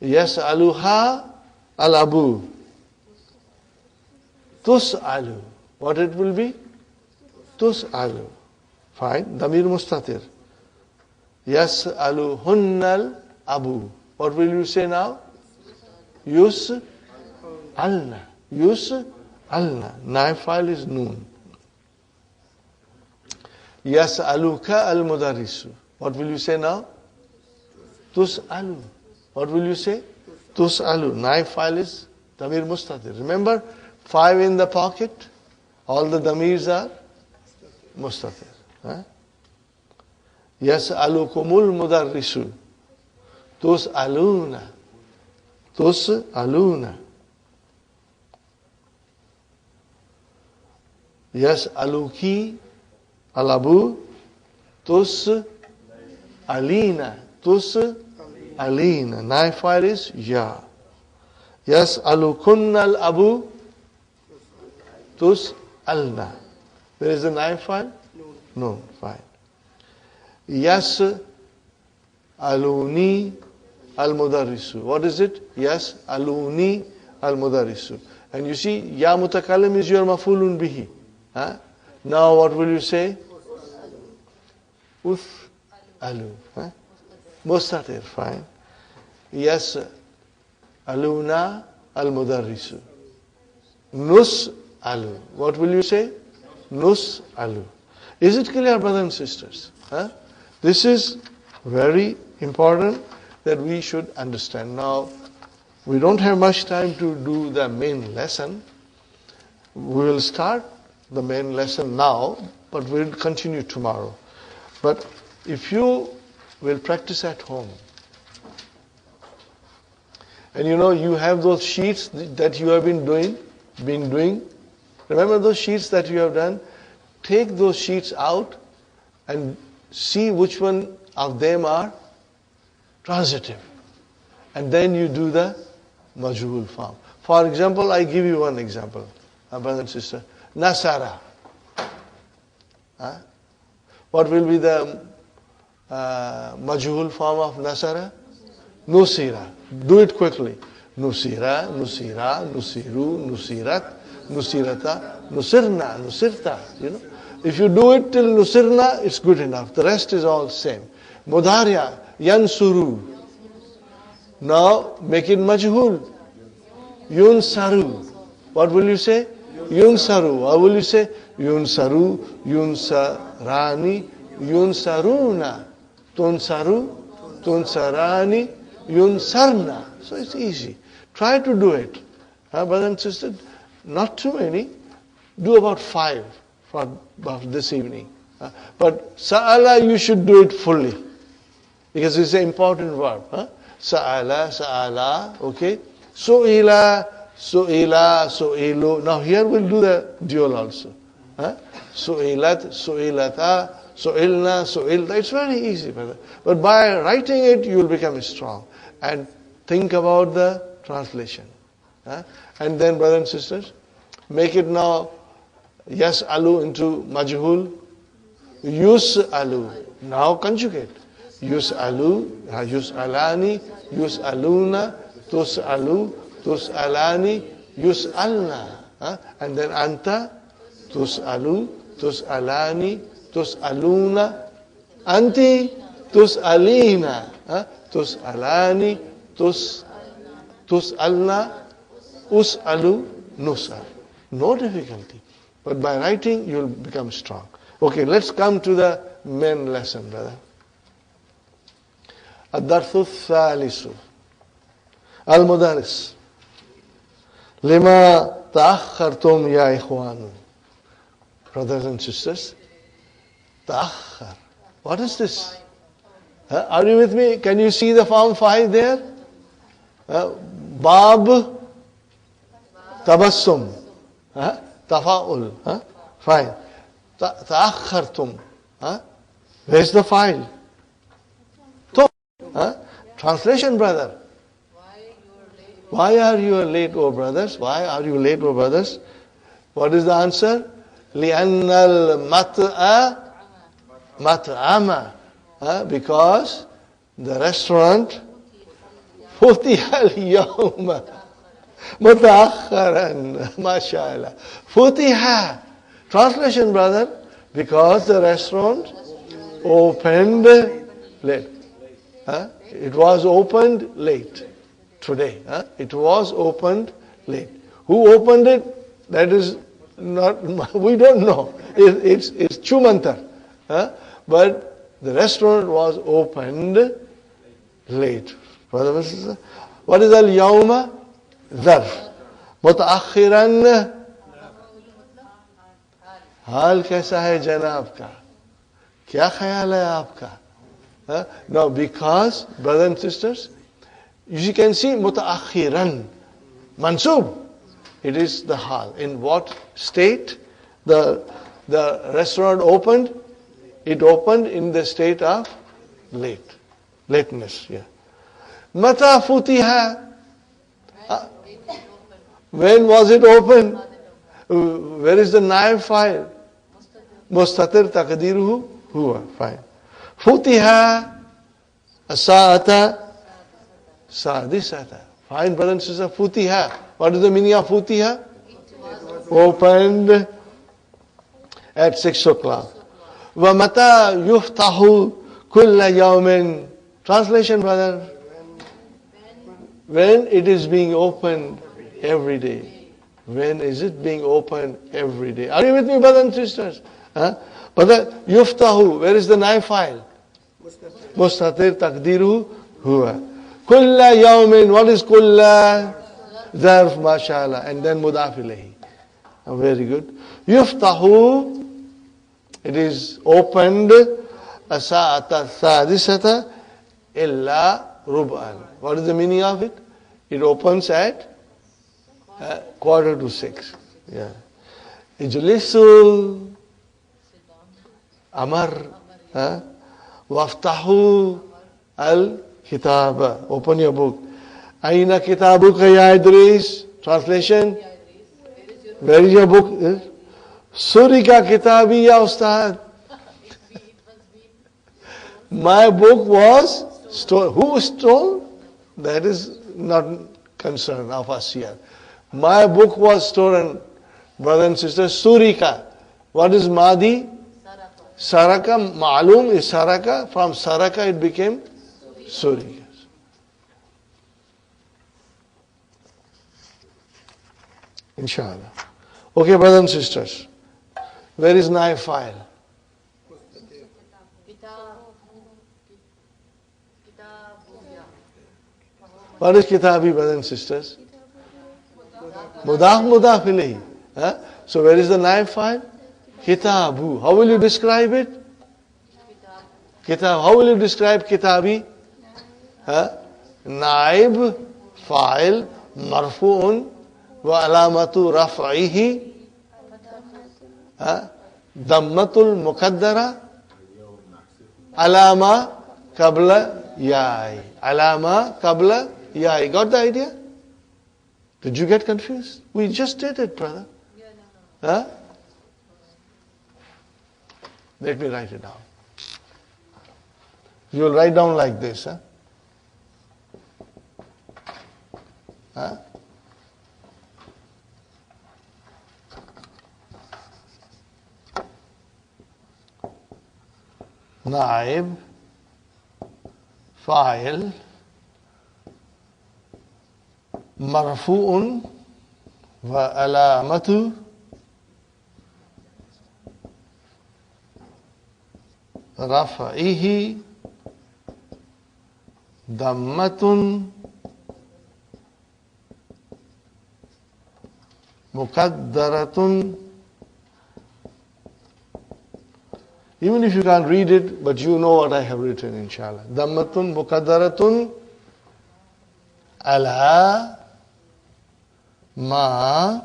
Yas'aluha al-abu. Tus'alu. What it will be? Tus'alu. Fine. Damir mustatir. Yas'aluhunnal abu. What will you say now? Yus'alna. Yus'alna. Naib file is noon. Yas'aluka al-mudarrisu. What will you say now? Tus'alu. What will you say? Tus'alu. Naib file is damir mustatir. Remember, 5 in the pocket. All the damirs are mustatir. Huh? Yas'alukumul mudarrisu. Tus'aluna. Tus'aluna. Yas'aluki alabu. Tus'alina. Tus'alina. Naib file is ya. Yas'alukunnal abu. Tus'alna. Where is the naib file? No. Fine. Yas'aluni al-mudarrisu. What is it? Yas'aluni al-mudarrisu. And you see, ya mutakallim is your mafulun bihi. Huh? Now what will you say? Alu. Huh? Mustatir. Fine. Yas'aluna al-mudarrisu. Nus'alu. What will you say? Nus'alu. Is it clear, brothers and sisters? Huh? This is very important that we should understand. Now, we don't have much time to do the main lesson. We will start the main lesson now, but we'll continue tomorrow. But if you will practice at home, and you have those sheets that you have been doing. Remember those sheets that you have done? Take those sheets out and see which one of them are transitive. And then you do the majhul form. For example, I give you one example, brother and sister. Nasara. Huh? What will be the majhul form of Nasara? Nusira. Do it quickly. Nusira, Nusira, Nusiru, Nusirat, Nusirata, Nusirna, Nusirta. If you do it till Nusirna, it's good enough. The rest is all same. Mudharya, Yansuru. Now make it majhul. Yunsaru. What will you say? Yunsaru. What will you say? Yunsaru, Yunsarani, Yunsaruna. Tunsaru, Tunsarani, Yunsarna. So it's easy. Try to do it. Brothers and sisters, not too many. Do about 5 for this evening. But Sa'ala, you should do it fully. Because it's an important verb. Sa'ala, sa'ala, okay? Su'ila, su'ila, su'ilu. Now here we'll do the dual also. Huh? Su'ilat, su'ilata, su'ilna, su'ilta. It's very easy, brother. But by writing it, you will become strong. And think about the translation. Huh? And then, brothers and sisters, make it now yas'alu into majhul. Yus'alu. Now conjugate. Yus'alu, yus'alani, yus'aluna, tus'alu, tus'alani, yus'alna. And then anta, tus'alu, tus'alani, tus'aluna, anti, tus'alina, tus'alani, tus'alna, us'alu, nus'al. No difficulty. But by writing, you'll become strong. Okay, let's come to the main lesson, brother. الدرس الثالث المدرس لما تأخرتم يا إخوان. Brothers and sisters, تأخر. What is this? Are you with me? Can you see the form 5 there? Bab tabassum. Tafa'ul. Fine. تأخرتم. Where's the file? Translation, brother. Why are you late, O brothers? Why are you late, O brothers? What is the answer? لأن المطعم. Because the restaurant فتح اليوم متأخرا. ما شاء الله. فتح. Translation, brother. Because the restaurant opened late. It was opened late today. It was opened late. Who opened it? That is not, we don't know. It's Chumantar. But the restaurant was opened late. Brother and sister, what is al-yawma? Dharf. Mutaakhiran. हाल कैसा है जनाब का? क्या ख्याल है आपका? Now, because, brothers and sisters, you can see mutaakhiran, mansub. It is the hal. In what state the restaurant opened? It opened in the state of lateness. Yeah. Mata futiha. When was it opened? Where is the naib file? Mustatir taqdiruhu huwa. Fine. Futiha asa'ata sadisata. Fine, brother and sister. Futiha. What is the meaning of futiha? Opened at 6 o'clock. Wa mata yuftahu kulla yawmin. Translation, brother. When it is being opened every day. When is it being opened every day? Are you with me, brothers and sisters? Brother, yuftahu. Where is the naib file? Mustatir taqdiru huwa. Kulla yawmin. What is kulla? Zarf, mashallah. And then mudaf ilayhi. Very good. Yuftahu. It is opened. Asa'ata sadisata illa rub'an. What is the meaning of it? It opens at 5:45. Yeah. Ijlisu amar waftahu al-kitaba. Open your book. Aina kitabuka ya Idris. Translation. Where is your book? Surika kitabi ya ustad. My book was stolen. Who stole? That is not concern of us here. My book was stolen, brothers and sisters. Surika. What is Madi? Saraka. Ma'lum is Saraka. From Saraka it became Surika. Inshallah. Okay, brothers and sisters. Where is naib file? What is kitabi, brothers and sisters? Mudaf ilayhi. So where is the naib file? Kitabu. How will you describe it? Kitab. How will you describe kitabi? naib fa'il marfu'un wa alamatu raf'ihi dammatul muqaddara alama qabla ya'i. Alama qabla ya'i. Got the idea? Did you get confused? We just did it, brother. Huh? Let me write it down. You will write down like this. Huh? Naib, fa'il, marfu'un, wa alamatu raf'ihi dammatun muqaddaratun. Even if you can't read it, but you know what I have written, inshallah. Dammatun muqaddaratun ala ma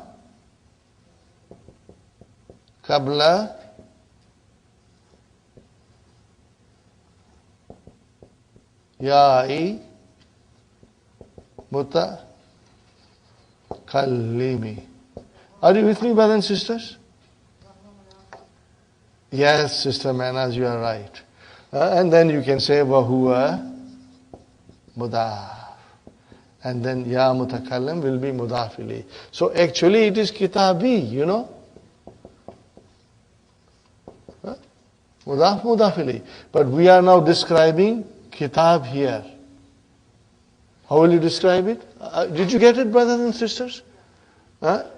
qabla ya'i mutakallimi. Are you with me, brothers and sisters? Yes, Sister Manaz, you are right. And then you can say wahuwa mudaf. And then ya mutakallim will be mudaf ilayh. So actually it is kitabi, you know. Mudaf ilayh. But we are now describing kitab here. How will you describe it? Did you get it, brothers and sisters?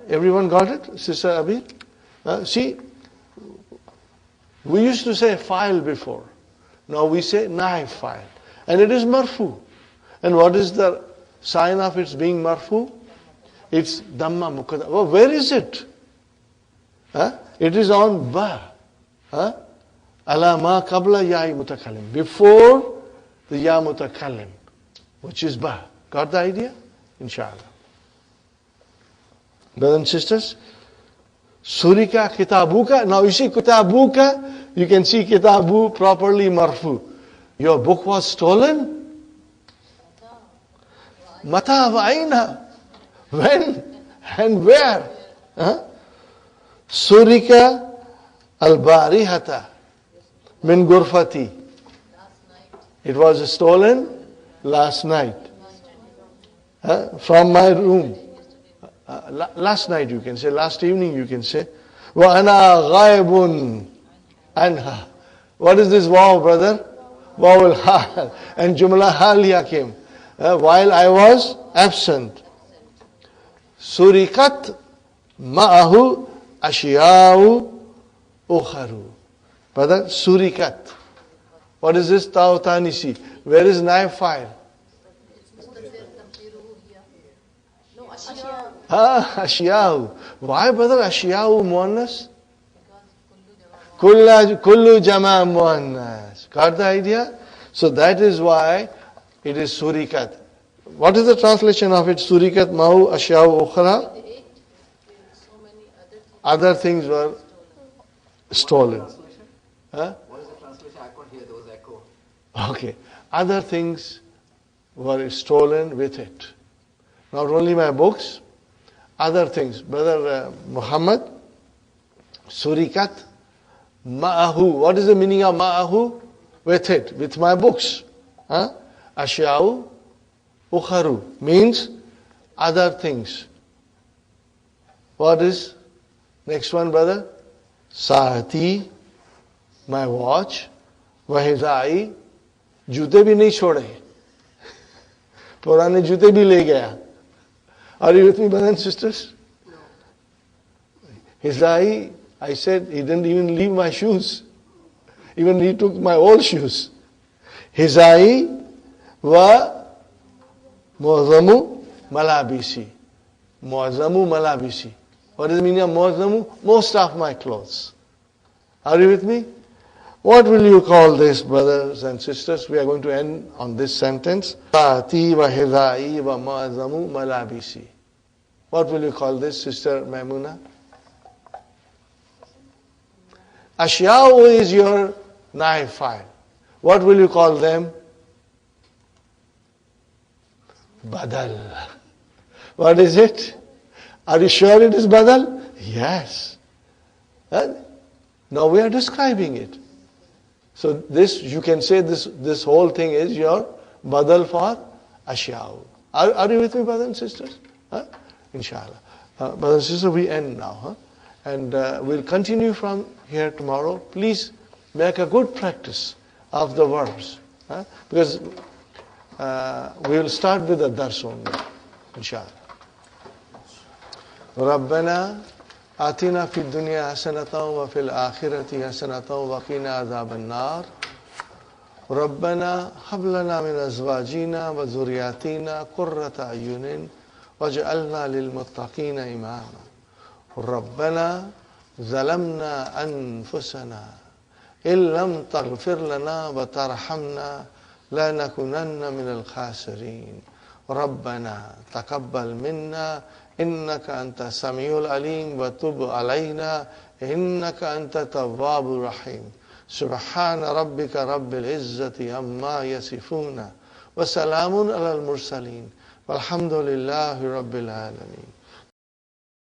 Everyone got it? Sister Abir? See, we used to say file before. Now we say naib file. And it is marfu. And what is the sign of its being marfu? It's damma muqaddara. Oh, where is it? It is on ba. Ala ma qabla ya'i mutakallim. Before the ya mutakallim, which is ba. Got the idea? Inshallah. Brothers and sisters, surika kitabuka. Now you see kitabuka, you can see kitabu properly marfu. Your book was stolen? Mata wa aina? When and where? Surika al-barihata min gurfati. It was stolen last night. From my room. Last night you can say, last evening you can say. Wa ana ghaibun anha. What is this wow, brother? Wow al-hal. And jumla haliya came. While I was absent. Surikat ma'ahu ashiyau ukharu. Brother, surikat. What is this ta'utanisi? Where is naib file? Ashiyau. Why, brother, ashiyau muannas? Kullu jama muannas. Got the idea? So that is why it is surikat. What is the translation of it? Surikat mahu ashiyau ukhra. Other things were stolen. What is the translation? I couldn't hear. There was echo. Okay. Other things were stolen with it. Not only my books, other things. Brother Muhammad, surikat ma'ahu. What is the meaning of ma'ahu? With it, with my books. Ashya'u ukharu means other things. What is next one, brother? Saati, my watch. Wahizai, jute bhi nahi chhode. पुराने जूते भी ले गया. Are you with me, brothers and sisters? No. His eye, I said, he didn't even leave my shoes. Even he took my old shoes. His eye wa mu'azzamu malabisi. Mu'azzamu malabisi. What is the meaning of mu'azzamu? Most of my clothes. Are you with me? What will you call this, brothers and sisters? We are going to end on this sentence. Taati wa hidai wa ma'azamu malabisi. What will you call this, Sister Maimuna? Ashya'u is your naib file. What will you call them? Badal. What is it? Are you sure it is badal? Yes. Now we are describing it. So this, you can say this whole thing is your badal for ashya'u. Are you with me, brothers and sisters? Inshallah. Brothers and sisters, we end now. And we'll continue from here tomorrow. Please make a good practice of the verbs. Because we will start with the dars only. Inshallah. ربنا آتنا في الدنيا حسنة وفي الآخرة حسنة وقنا عذاب النار ربنا هب لنا من أزواجنا وذرياتنا قرة أعين واجعلنا للمتقين إماما ربنا ظلمنا أنفسنا إن لم تغفر لنا وترحمنا لنكونن من الخاسرين ربنا تقبل منا إنك أنت السميع العليم وتب علينا إنك أنت التواب الرحيم سبحان ربك رب العزة عما يصفون وسلام على المرسلين والحمد لله رب العالمين